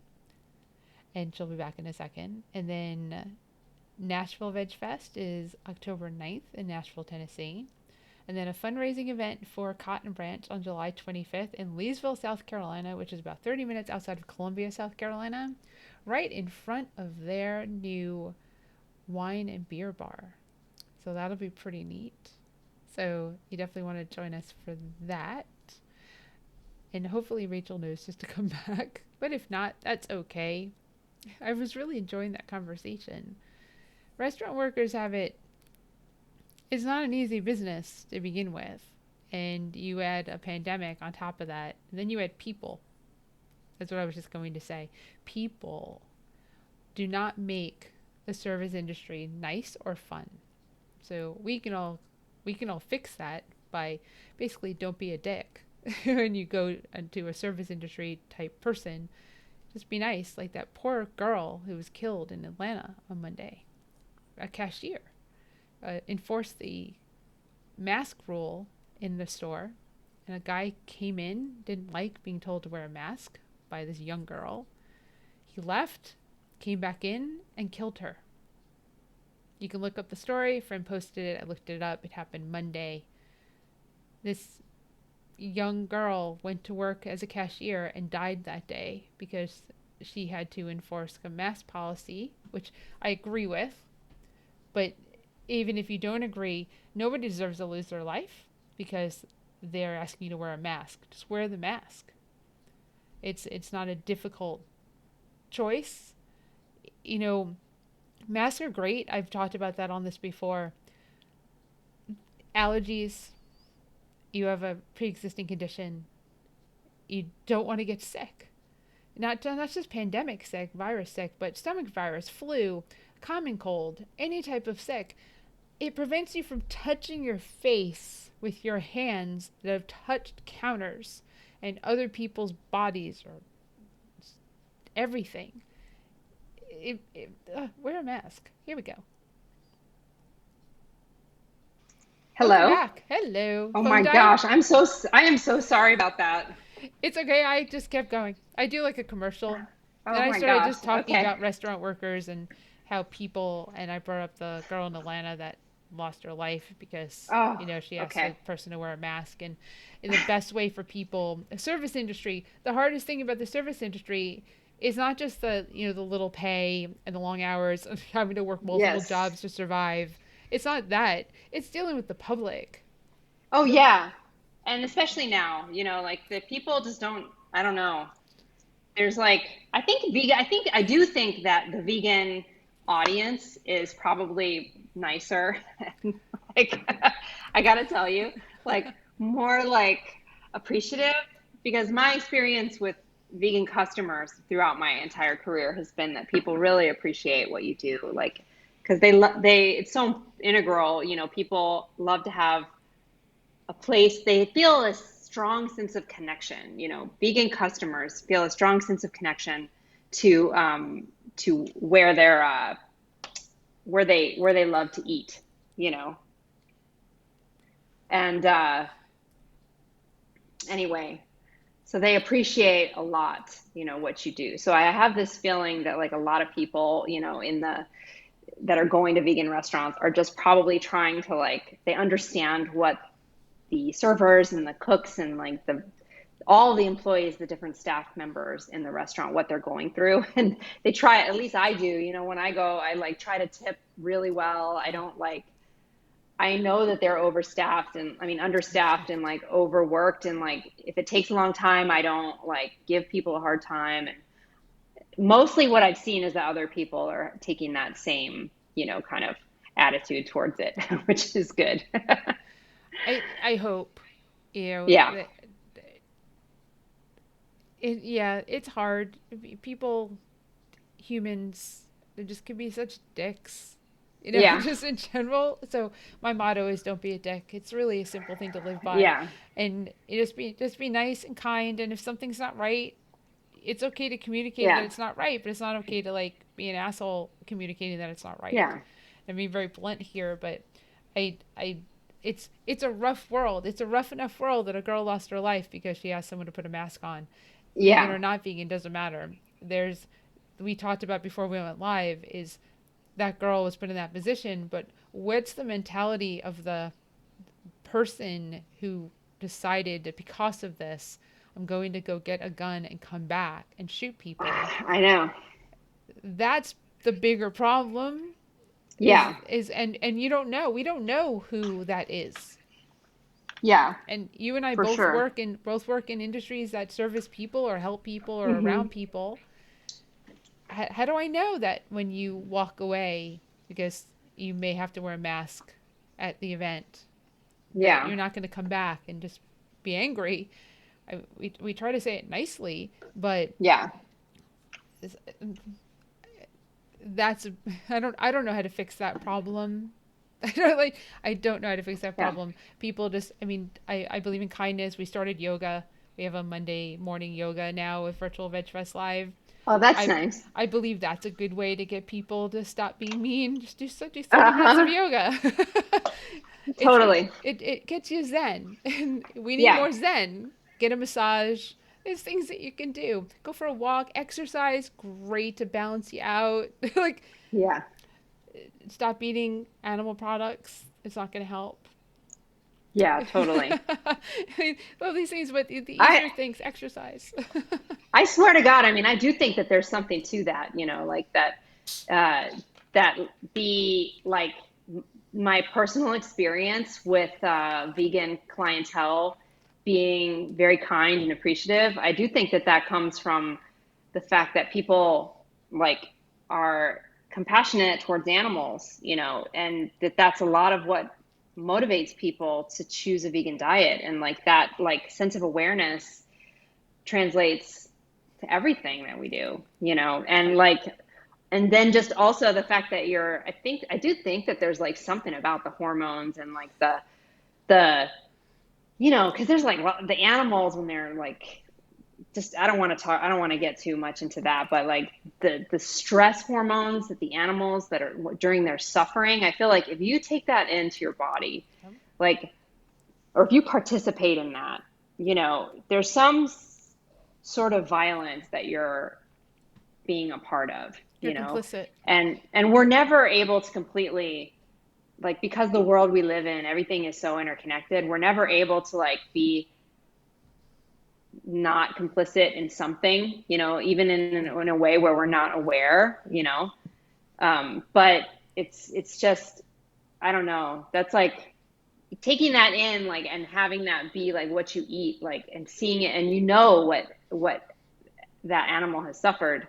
And she'll be back in a second. And then Nashville Veg Fest is October 9th in Nashville, Tennessee. And then a fundraising event for Cotton Branch on July 25th in Leesville, South Carolina, which is about 30 minutes outside of Columbia, South Carolina, right in front of their new wine and beer bar. So that'll be pretty neat. So you definitely want to join us for that. And hopefully Rachel knows just to come back. But if not, that's okay. I was really enjoying that conversation. Restaurant workers have it, it's not an easy business to begin with. And you add a pandemic on top of that. And then you add people. That's what I was just going to say. People do not make the service industry nice or fun. So we can all fix that by basically don't be a dick when you go into a service industry type person. Just be nice, like that poor girl who was killed in Atlanta on Monday, a cashier. Enforced the mask rule in the store, and a guy came in, didn't like being told to wear a mask by this young girl. He left, came back in, and killed her. You can look up the story. A friend posted it. I looked it up. It happened Monday. This young girl went to work as a cashier and died that day because she had to enforce a mask policy, which I agree with. But even if you don't agree, nobody deserves to lose their life because they're asking you to wear a mask. Just wear the mask. It's not a difficult choice. You know, masks are great. I've talked about that on this before. Allergies, you have a pre-existing condition, you don't want to get sick. Not just pandemic sick, virus sick, but stomach virus, flu, common cold, any type of sick. It prevents you from touching your face with your hands that have touched counters and other people's bodies or everything. Wear a mask. Here we go. Welcome Hello. back. Hello. Oh Phone my died? gosh, I am so sorry about that. It's okay. I just kept going. I do like a commercial. And Oh I my started gosh. just talking Okay. about restaurant workers and how people, and I brought up the girl in Atlanta that lost her life because, Oh, she asked the okay. person to wear a mask. And in the best way for people, the service industry, the hardest thing about the service industry is not just the little pay and the long hours of having to work multiple Yes. jobs to survive. It's not that. It's dealing with the public. Oh The yeah. And especially now, like the people just don't, I don't know. There's like, I do think that the vegan audience is probably nicer. And like, I gotta tell you, like more like appreciative because my experience with vegan customers throughout my entire career has been that people really appreciate what you do. Like, because it's so integral, people love to have a place they feel a strong sense of connection. Vegan customers feel a strong sense of connection to where they love to eat. You know, and anyway, so they appreciate a lot. What you do. So I have this feeling that like a lot of people, in the that are going to vegan restaurants are just probably trying to like they understand what the servers and the cooks and like the all the employees, the different staff members in the restaurant, what they're going through. And they try, at least I do, when I go, I like try to tip really well. I don't like, I know that they're overstaffed and I mean, understaffed and like overworked. And like, if it takes a long time, I don't like give people a hard time. And mostly what I've seen is that other people are taking that same, kind of attitude towards it, which is good. I hope, you know, Yeah. that yeah, it's hard. People, humans, they just can be such dicks, Yeah. just in general. So my motto is don't be a dick. It's really a simple thing to live by, Yeah. and you just be nice and kind. And if something's not right, it's okay to communicate that Yeah. it's not right, but it's not okay to like be an asshole communicating that it's not right. Yeah. I'm being very blunt here, but I it's a rough world. It's a rough enough world that a girl lost her life because she asked someone to put a mask on. Vegan Yeah. or not vegan doesn't matter. There's we talked about before we went live is that girl was put in that position, but what's the mentality of the person who decided that because of this, I'm going to go get a gun and come back and shoot people? I know. That's the bigger problem. Yeah. And you don't know. We don't know who that is. Yeah, And you and I for sure. both work in industries that service people or help people or Hmm. around people. How do I know that when you walk away because you may have to wear a mask at the event that Yeah. you're not going to come back and just be angry? We try to say it nicely, but Yeah. that's I don't know how to fix that problem. I don't know how to fix that Yeah. problem. People just I believe in kindness. We started yoga. We have a Monday morning yoga now with virtual Vegfest Live. Oh, that's I nice. I believe that's a good way to get people to stop being mean. Just do 30 minutes of Uh-huh. yoga. Totally. It gets you zen. And we need Yeah. more zen. Get a massage. There's things that you can do. Go for a walk, exercise, great to balance you out. Like Yeah. stop eating animal products. It's not going to help. Yeah, totally. All these things, but the I easier things, exercise. I swear to God, I mean, I do think that there's something to that, like that that the like my personal experience with vegan clientele being very kind and appreciative. I do think that that comes from the fact that people like are compassionate towards animals, and that's a lot of what motivates people to choose a vegan diet, and like that like sense of awareness translates to everything that we do, and Right. like, and then just also the fact that I do think that there's like something about the hormones and like the, because there's like the animals when they're like, just, I don't want to get too much into that, but like the stress hormones that the animals that are during their suffering, I feel like if you take that into your body, like, or if you participate in that, there's some sort of violence that you're being a part of, You're complicit. and we're never able to completely, like, because the world we live in, everything is so interconnected, we're never able to like be not complicit in something, even in a way where we're not aware, but it's just, I don't know, that's like taking that in, like, and having that be like what you eat, like, and seeing it, and what that animal has suffered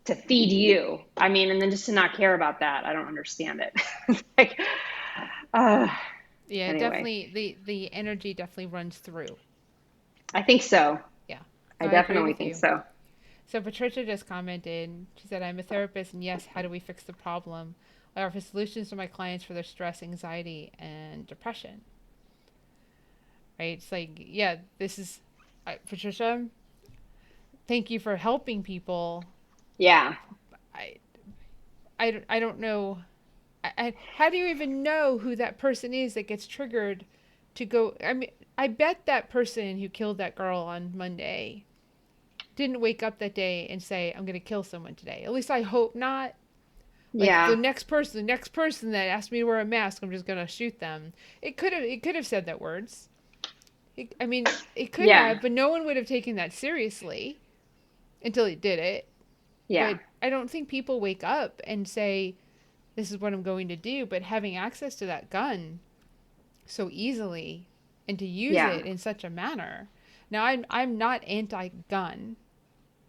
to feed you. I mean, and then just to not care about that, I don't understand it. It's like, uh, Yeah, anyway, definitely the energy definitely runs through. I think so. Yeah. I No, I agree definitely with think you. so. So Patricia just commented. She said, "I'm a therapist, and yes, how do we fix the problem? I offer solutions to my clients for their stress, anxiety, and depression." Right? It's like, yeah, this is Patricia. Thank you for helping people. Yeah. I I don't know. How do you even know who that person is that gets triggered to go? I mean, I bet that person who killed that girl on Monday didn't wake up that day and say, "I'm going to kill someone today." At least I hope not. Like Yeah. the next person that asked me to wear a mask, I'm just going to shoot them. It could have said that words. I mean, it could Yeah. have, but no one would have taken that seriously until he did it. Yeah. But I don't think people wake up and say, "This is what I'm going to do." But having access to that gun so easily and to use Yeah. it in such a manner. Now I'm not anti-gun.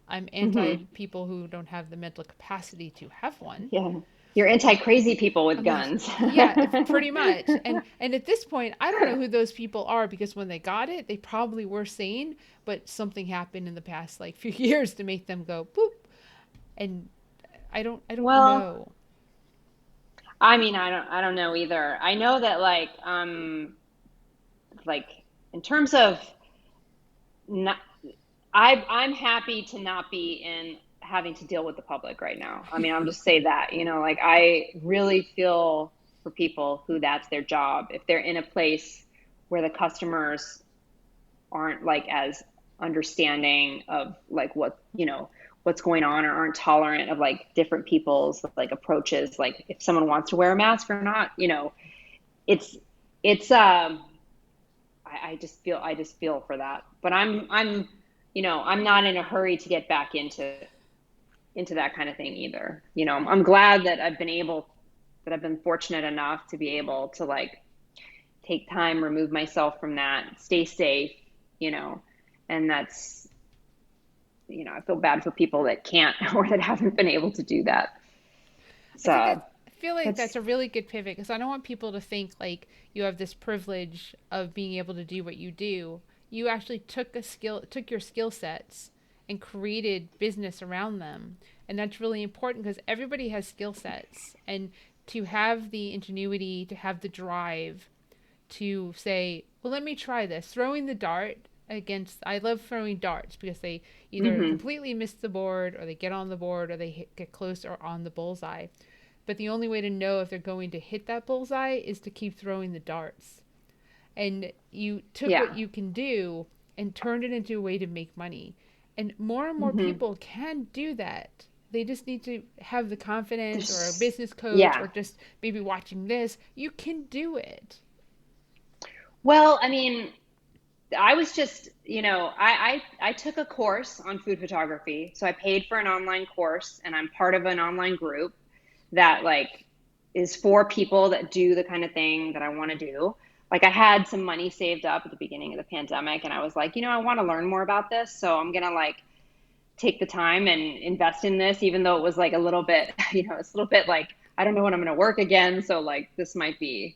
I'm anti Hmm. people who don't have the mental capacity to have one. Yeah. You're anti-crazy people with I'm like, guns. yeah, pretty much. And at this point, I don't know who those people are because when they got it, they probably were sane, but something happened in the past like few years to make them go boop. And I don't Well, know. I mean, I don't know either. I know that like in terms of not, I'm happy to not be in having to deal with the public right now. I mean, I'll just say that, like I really feel for people who that's their job. If they're in a place where the customers aren't like as understanding of like what's going on, or aren't tolerant of like different people's like approaches, like if someone wants to wear a mask or not, it's it's I just feel for that. But I'm not in a hurry to get back into that kind of thing either. I'm glad that I've been able. that I've been fortunate enough to be able to like take time, remove myself from that, stay safe, you know, and that's, I feel bad for people that can't or that haven't been able to do that. I think So I feel like that's that's, a really good pivot because I don't want people to think like you have this privilege of being able to do what you do. You actually took your skill sets and created business around them. And that's really important because everybody has skill sets, and to have the ingenuity, to have the drive to say, well, let me try this. Throwing the dart against, I love throwing darts because they either mm-hmm. completely miss the board or they get on the board or they get close or on the bullseye. But the only way to know if they're going to hit that bullseye is to keep throwing the darts. And you took what Yeah. you can do and turned it into a way to make money. And more Mm-hmm. people can do that. They just need to have the confidence or a There's, business coach yeah. or just maybe watching this. You can do it. Well, I mean, I was just, I took a course on food photography. So I paid for an online course and I'm part of an online group that like is for people that do the kind of thing that I want to do. Like I had some money saved up at the beginning of the pandemic and I was like, I want to learn more about this. So I'm going to like take the time and invest in this, even though it was like a little bit, it's a little bit like, I don't know when I'm going to work again. So like this might be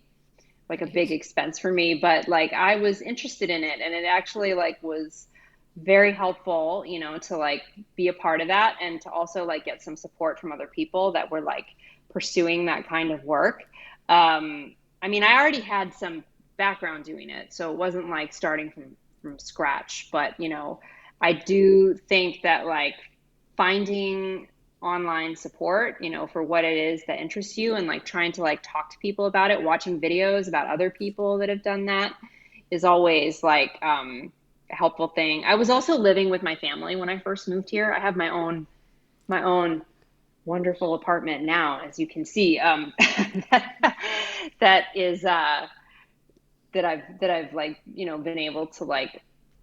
like a big Right. expense for me, but like I was interested in it and it actually like was very helpful, to like be a part of that and to also like get some support from other people that were like pursuing that kind of work. I mean, I already had some background doing it, so it wasn't like starting from scratch, but I do think that like finding online support, for what it is that interests you and like trying to like talk to people about it, watching videos about other people that have done that is always like a helpful thing. I was also living with my family when I first moved here. I have my own wonderful apartment now, as you can see. That is that I've like, been able to like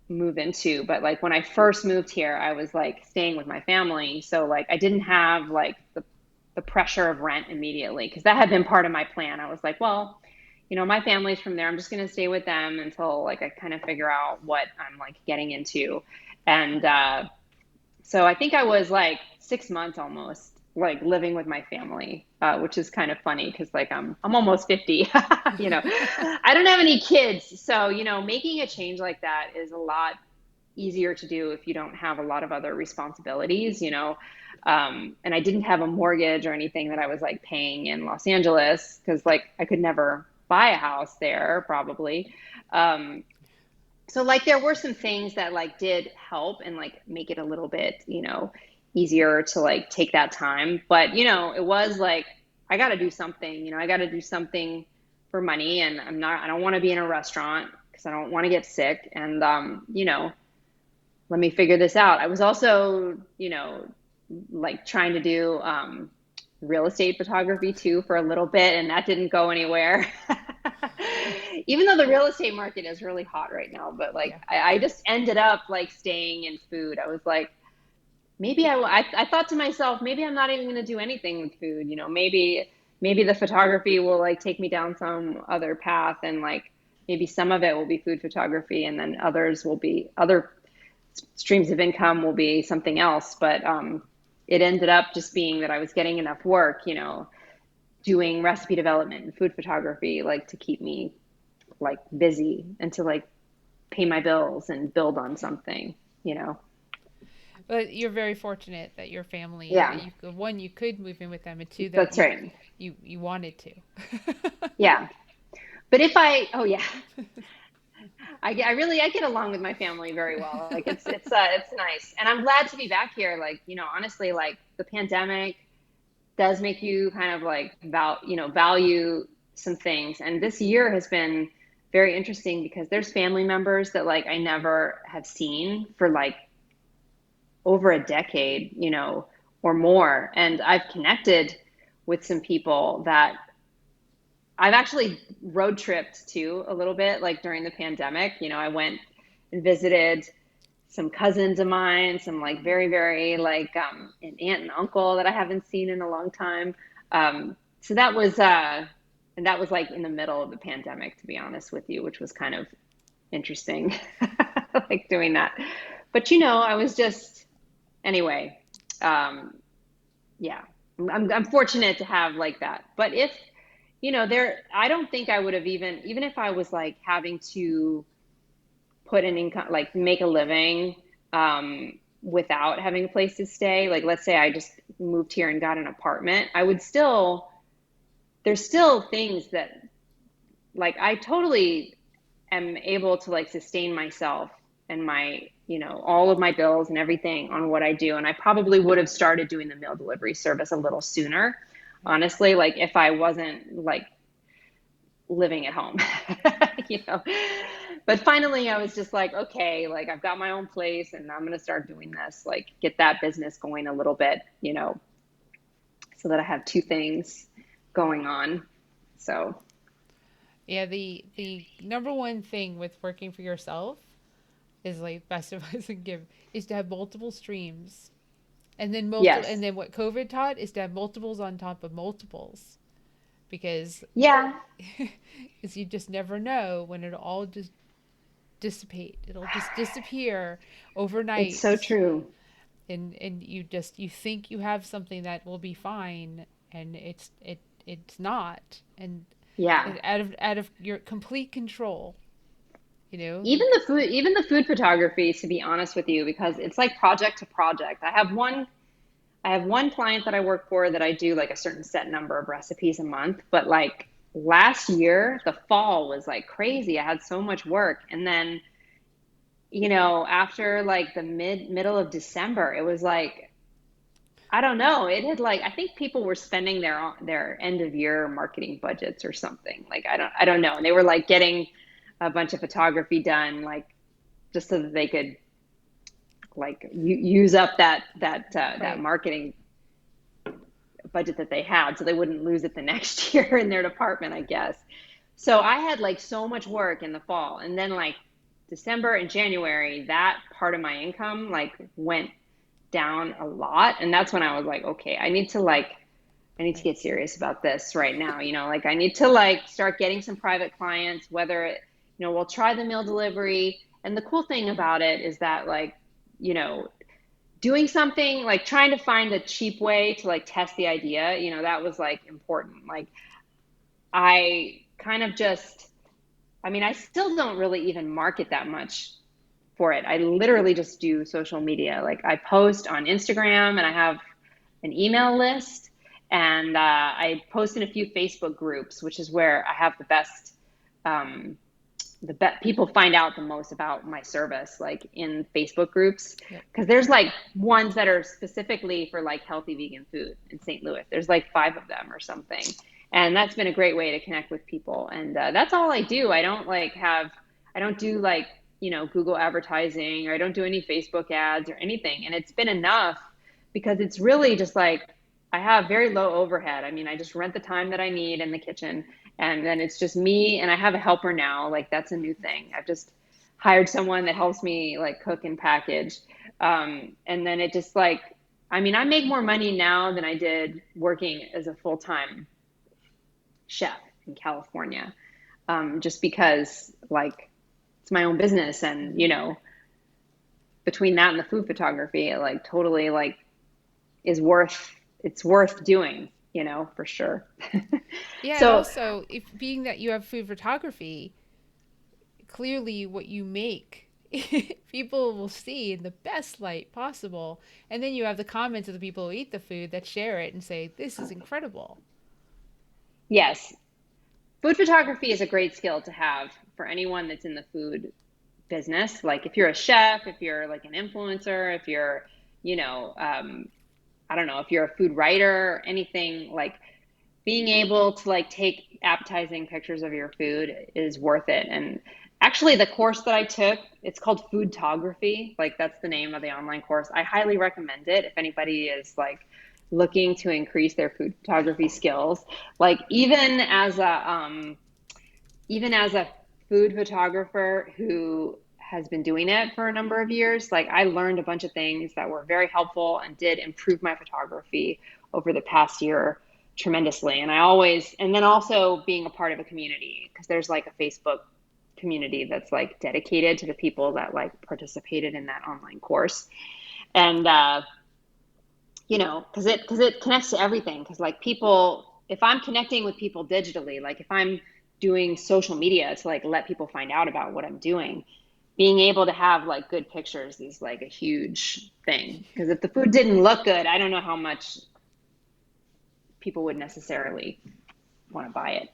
move into. But like when I first moved here, I was like staying with my family. So like I didn't have like the pressure of rent immediately because that had been part of my plan. I was like, well, my family's from there. I'm just going to stay with them until like I kind of figure out what I'm like getting into. And so I think I was like 6 months almost like living with my family, which is kind of funny because like I'm almost 50. I don't have any kids, so making a change like that is a lot easier to do if you don't have a lot of other responsibilities. And I didn't have a mortgage or anything that I was like paying in Los Angeles because like I could never buy a house there probably. Um, so like there were some things that like did help and like make it a little bit, easier to like take that time. But it was like I got to do something, I got to do something for money and I don't want to be in a restaurant because I don't want to get sick and let me figure this out. I was also, like trying to do real estate photography too for a little bit, and that didn't go anywhere. Even though the real estate market is really hot right now, but like Yeah. I just ended up like staying in food. I was like, maybe I thought to myself, maybe I'm not even going to do anything with food. Maybe the photography will like take me down some other path, and like maybe some of it will be food photography, and then others will be other streams of income will be something else. But it ended up just being that I was getting enough work, doing recipe development and food photography, like to keep me like busy and to like pay my bills and build on something, you know? But you're very fortunate that your family that Yeah, you could, one, you could move in with them, and two, that that's right. you wanted to. Yeah. But if I, oh yeah, I get along with my family very well. Like it's nice. And I'm glad to be back here. Like, honestly, like the pandemic does make you kind of like value some things. And this year has been very interesting because there's family members that like I never have seen for like over a decade, or more. And I've connected with some people that I've actually road tripped too a little bit, like during the pandemic. I went and visited some cousins of mine, some like very, very like an aunt and uncle that I haven't seen in a long time. So and that was like in the middle of the pandemic, to be honest with you, which was kind of interesting, like doing that. But I was just anyway. Um, yeah, I'm fortunate to have like that. But if I don't think I would have even if I was like having to put an income, like make a living, without having a place to stay. Like, let's say I just moved here and got an apartment, I would still, there's still things that like I totally am able to like sustain myself and my, all of my bills and everything on what I do. And I probably would have started doing the meal delivery service a little sooner, honestly, like if I wasn't like living at home, you know. But finally, I was just like, okay, like I've got my own place and I'm going to start doing this, like get that business going a little bit, so that I have two things going on. So, Yeah, the number one thing with working for yourself is like best advice I can give is to have multiple streams. And yes. then what COVID taught is to have multiples on top of multiples because Yeah, because you just never know when it'll all just dissipate. It'll just disappear it's so overnight. true. And you think you have something that will be fine and it's not. And Yeah. out of your complete control, you know? Even the food photography, to be honest with you, because it's like project to project. I have one client that I work for that I do like a certain set number of recipes a month, but like last year, the fall was like crazy. I had so much work. And then, after like the middle of December, it was like, I don't know. It had like, I think people were spending their end of year marketing budgets or something. Like I don't know. And they were like getting a bunch of photography done, like just so that they could like use up that Right. marketing budget that they had so they wouldn't lose it the next year in their department, I guess. So I had like so much work in the fall, and then like December and January, that part of my income like went down a lot, and that's when I was like, okay, I need to Right. get serious about this right now. Like I need to like start getting some private clients, whether we'll try the meal delivery. And the cool thing about it is that like, you know, doing something like trying to find a cheap way to like test the idea, that was like important. Like I kind of just, I mean, I still don't really even market that much for it. I literally just do social media. Like I post on Instagram and I have an email list and I post in a few Facebook groups, which is where I have um, people find out the most about my service, like in Facebook groups, Yep. because there's like ones that are specifically for like healthy vegan food in St. Louis. There's like five of them or something, and that's been a great way to connect with people. And that's all I do. I don't do like Google advertising, or I don't do any Facebook ads or anything, and it's been enough because it's really just like I have very low overhead. I mean, I just rent the time that I need in the kitchen, and then it's just me, and I have a helper now. Like that's a new thing. I've just hired someone that helps me like cook and package. And then it just like, I mean, I make more money now than I did working as a full-time chef in California. Just because like it's my own business, and between that and the food photography, it like totally like is worth it's worth doing, for sure. Yeah, and So also if being that you have food photography, clearly what you make people will see in the best light possible. And then you have the comments of the people who eat the food that share it and say, "This is incredible." yes, food photography is a great skill to have for anyone that's in the food business. Like if you're a chef, if you're like an influencer, if you're, you know, I don't know, if you're a food writer, anything like being able to like take appetizing pictures of your food is worth it. And actually the course that I took, it's called foodtography. Like that's the name of the online course. I highly recommend it if anybody is like looking to increase their food photography skills. Like even as a food photographer who has been doing it for a number of years, like I learned a bunch of things that were very helpful and did improve my photography over the past year tremendously. And I always, and then also being a part of a community, because there's like a Facebook community that's like dedicated to the people that like participated in that online course. And because it connects to everything. Because like people, if I'm connecting with people digitally, like if I'm doing social media to like let people find out about what I'm doing, being able to have like good pictures is like a huge thing. Because if the food didn't look good, I don't know how much people would necessarily want to buy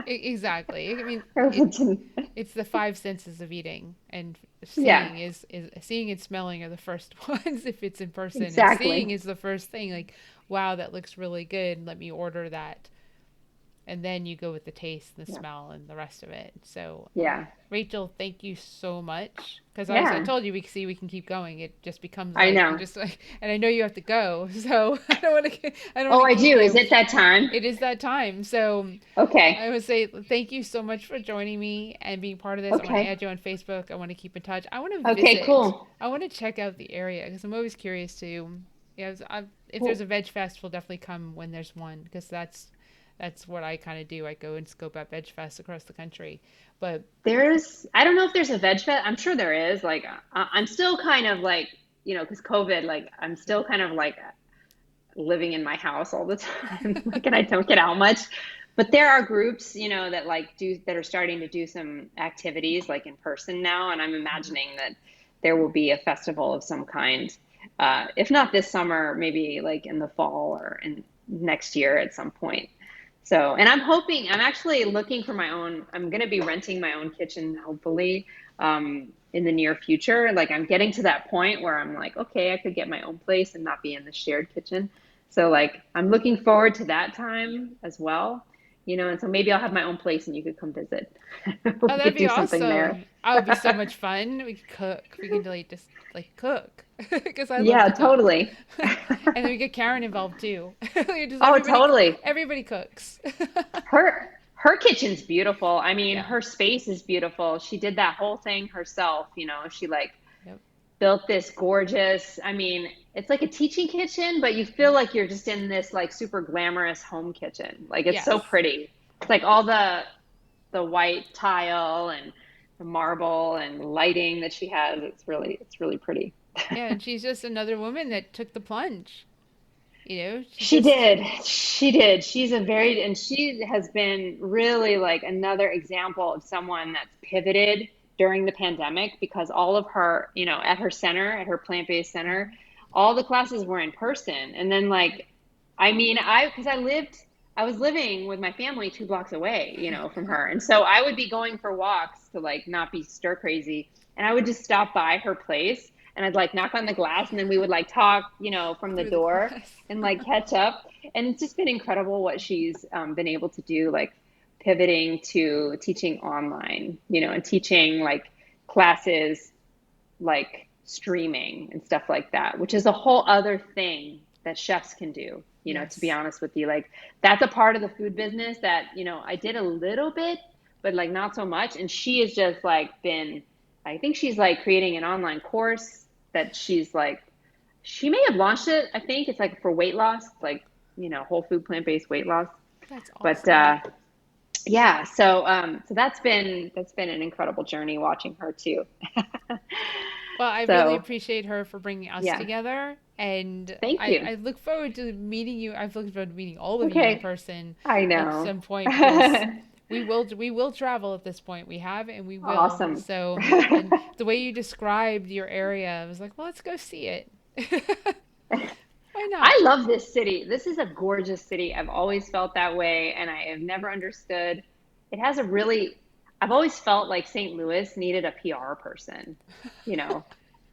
Exactly. I mean, it. it's the five senses of eating, and Yeah, seeing is seeing and smelling are the first ones if it's in person, and seeing exactly. is the first thing. Like, wow, that looks really good. Let me order that, and then you go with the taste, the Yeah, smell, and the rest of it. So, yeah, Rachel, thank you so much. Because I yeah. told you we can keep going. It just becomes I like you know. just like, and I know you have to go, so I don't want Oh, to I keep do. Is you. it that time? It is that time. So Okay. I would say thank you so much for joining me and being part of this. I want to Okay. add you on Facebook. I want to keep in touch. I want to Okay. visit. Cool. I want to check out the area because I'm always curious to. Yeah, if there's Cool. a veg fest, we'll definitely come when there's one because that's what I kind of do. I go and scope out veg fests across the country. But I don't know if there's a veg fest. I'm sure there is. Like, I'm still kind of like, because COVID, like, I'm still kind of like living in my house all the time. Like, and I don't get out much. But there are groups, that like that are starting to do some activities like in person now. And I'm imagining that there will be a festival of some kind. If not this summer, maybe like in the fall or in next year at some point. So, and I'm actually looking for my own, I'm going to be renting my own kitchen, hopefully, in the near future. Like, I'm getting to that point where I'm like, okay, I could get my own place and not be in the shared kitchen. So, like, I'm looking forward to that time as well, and so maybe I'll have my own place and you could come visit. oh, We that'd could be do something there. awesome. Oh, it'd be so much fun. We could cook. We could like just like cook because I love Yeah, to cook. totally. And then we get Karen involved too. Just Oh, totally. everybody cooks. Her kitchen's beautiful. I mean, Yeah. her space is beautiful. She did that whole thing herself, She like Yep. built this gorgeous, I mean, it's like a teaching kitchen, but you feel like you're just in this like super glamorous home kitchen. Like it's so Yes. pretty. It's like all the white tile and the marble and lighting that she has. It's really pretty. Yeah, and she's just another woman that took the plunge. She She just did. She did. And she has been really like another example of someone that's pivoted during the pandemic because all of her, at her center, at her plant-based center, all the classes were in person. And then like, I mean, because I was living with my family 2 blocks away, from her. And so I would be going for walks to like not be stir crazy. And I would just stop by her place and I'd like knock on the glass and then we would like talk, from the through the door glass. and like catch up. And it's just been incredible what she's been able to do, like pivoting to teaching online, and teaching like classes like streaming and stuff like that, which is a whole other thing that chefs can do, to be Yes. honest with you. Like that's a part of the food business that, I did a little bit, but like not so much. And she has just like I think she's like creating an online course that she's like, she may have launched it. I think it's like for weight loss, like, whole food plant-based weight loss. That's But awesome. yeah, so that's been an incredible journey watching her too. Well, I really So appreciate her for bringing us yeah, together, and thank you. I look forward to meeting you. I've looked forward to meeting all of you in Okay, person I at know. some point because we will travel at this point. We have and we will. Awesome. So, and the way you described your area, I was like, well, let's go see it. Why not? I love this city. This is a gorgeous city. I've always felt that way, and I have never understood. It has a really, I've always felt like St. Louis needed a PR person. You know,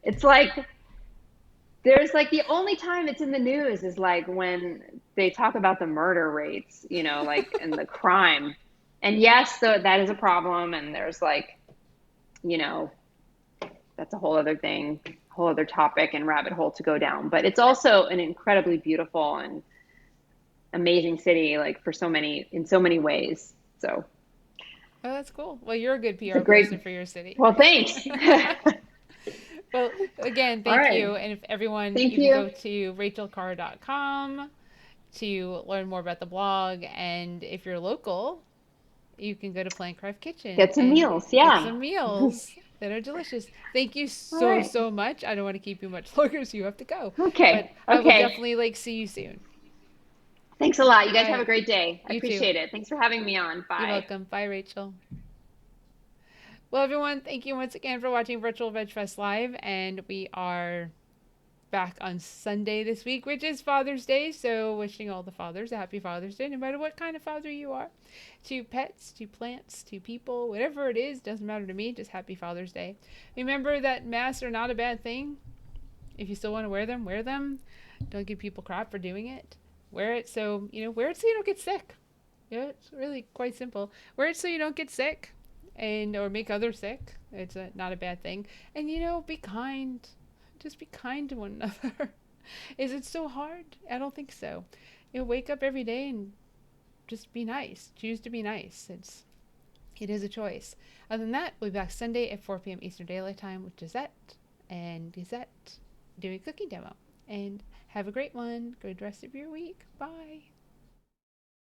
it's like there's like the only time it's in the news is like when they talk about the murder rates, like and the crime. And yes, that is a problem. And there's like, you know, that's a whole other thing, whole other topic and rabbit hole to go down. But it's also an incredibly beautiful and amazing city, like in so many ways. So Oh, that's cool. Well, you're a good it's a PR person great, for your city. well, thanks. Well, again, All thank right. you. And if everyone, Thank you can you. go to rachelcarr.com to learn more about the blog. And if you're local, you can go to Plant Craft Kitchen Get some and meals. get Yeah. some meals that are delicious. Thank you All so, right. so much. I don't want to keep you much longer, so you have to go. But Okay. I will Okay. definitely like see you soon. Thanks a lot. You All guys have a right. great day. I You too. appreciate it. Thanks for having me on. You're Bye. welcome. Bye, Rachel. Well, everyone, thank you once again for watching Virtual Veg Fest Live. And we are back on Sunday this week, which is Father's Day. So, wishing all the fathers a happy Father's Day, no matter what kind of father you are. To pets, to plants, to people, whatever it is, doesn't matter to me. Just happy Father's Day. Remember that masks are not a bad thing. If you still want to wear them, wear them. Don't give people crap for doing it. Wear it so, wear it so you don't get sick. Yeah, it's really quite simple. Wear it so you don't get sick and or make others sick. It's not a bad thing. And be kind. Just be kind to one another. Is it so hard? I don't think so. Wake up every day and just be nice. Choose to be nice. It is a choice. Other than that, we'll be back Sunday at 4 p.m. Eastern Daylight Time with Gisette and Gazette doing a cooking demo. And have a great one. Good rest of your week. Bye.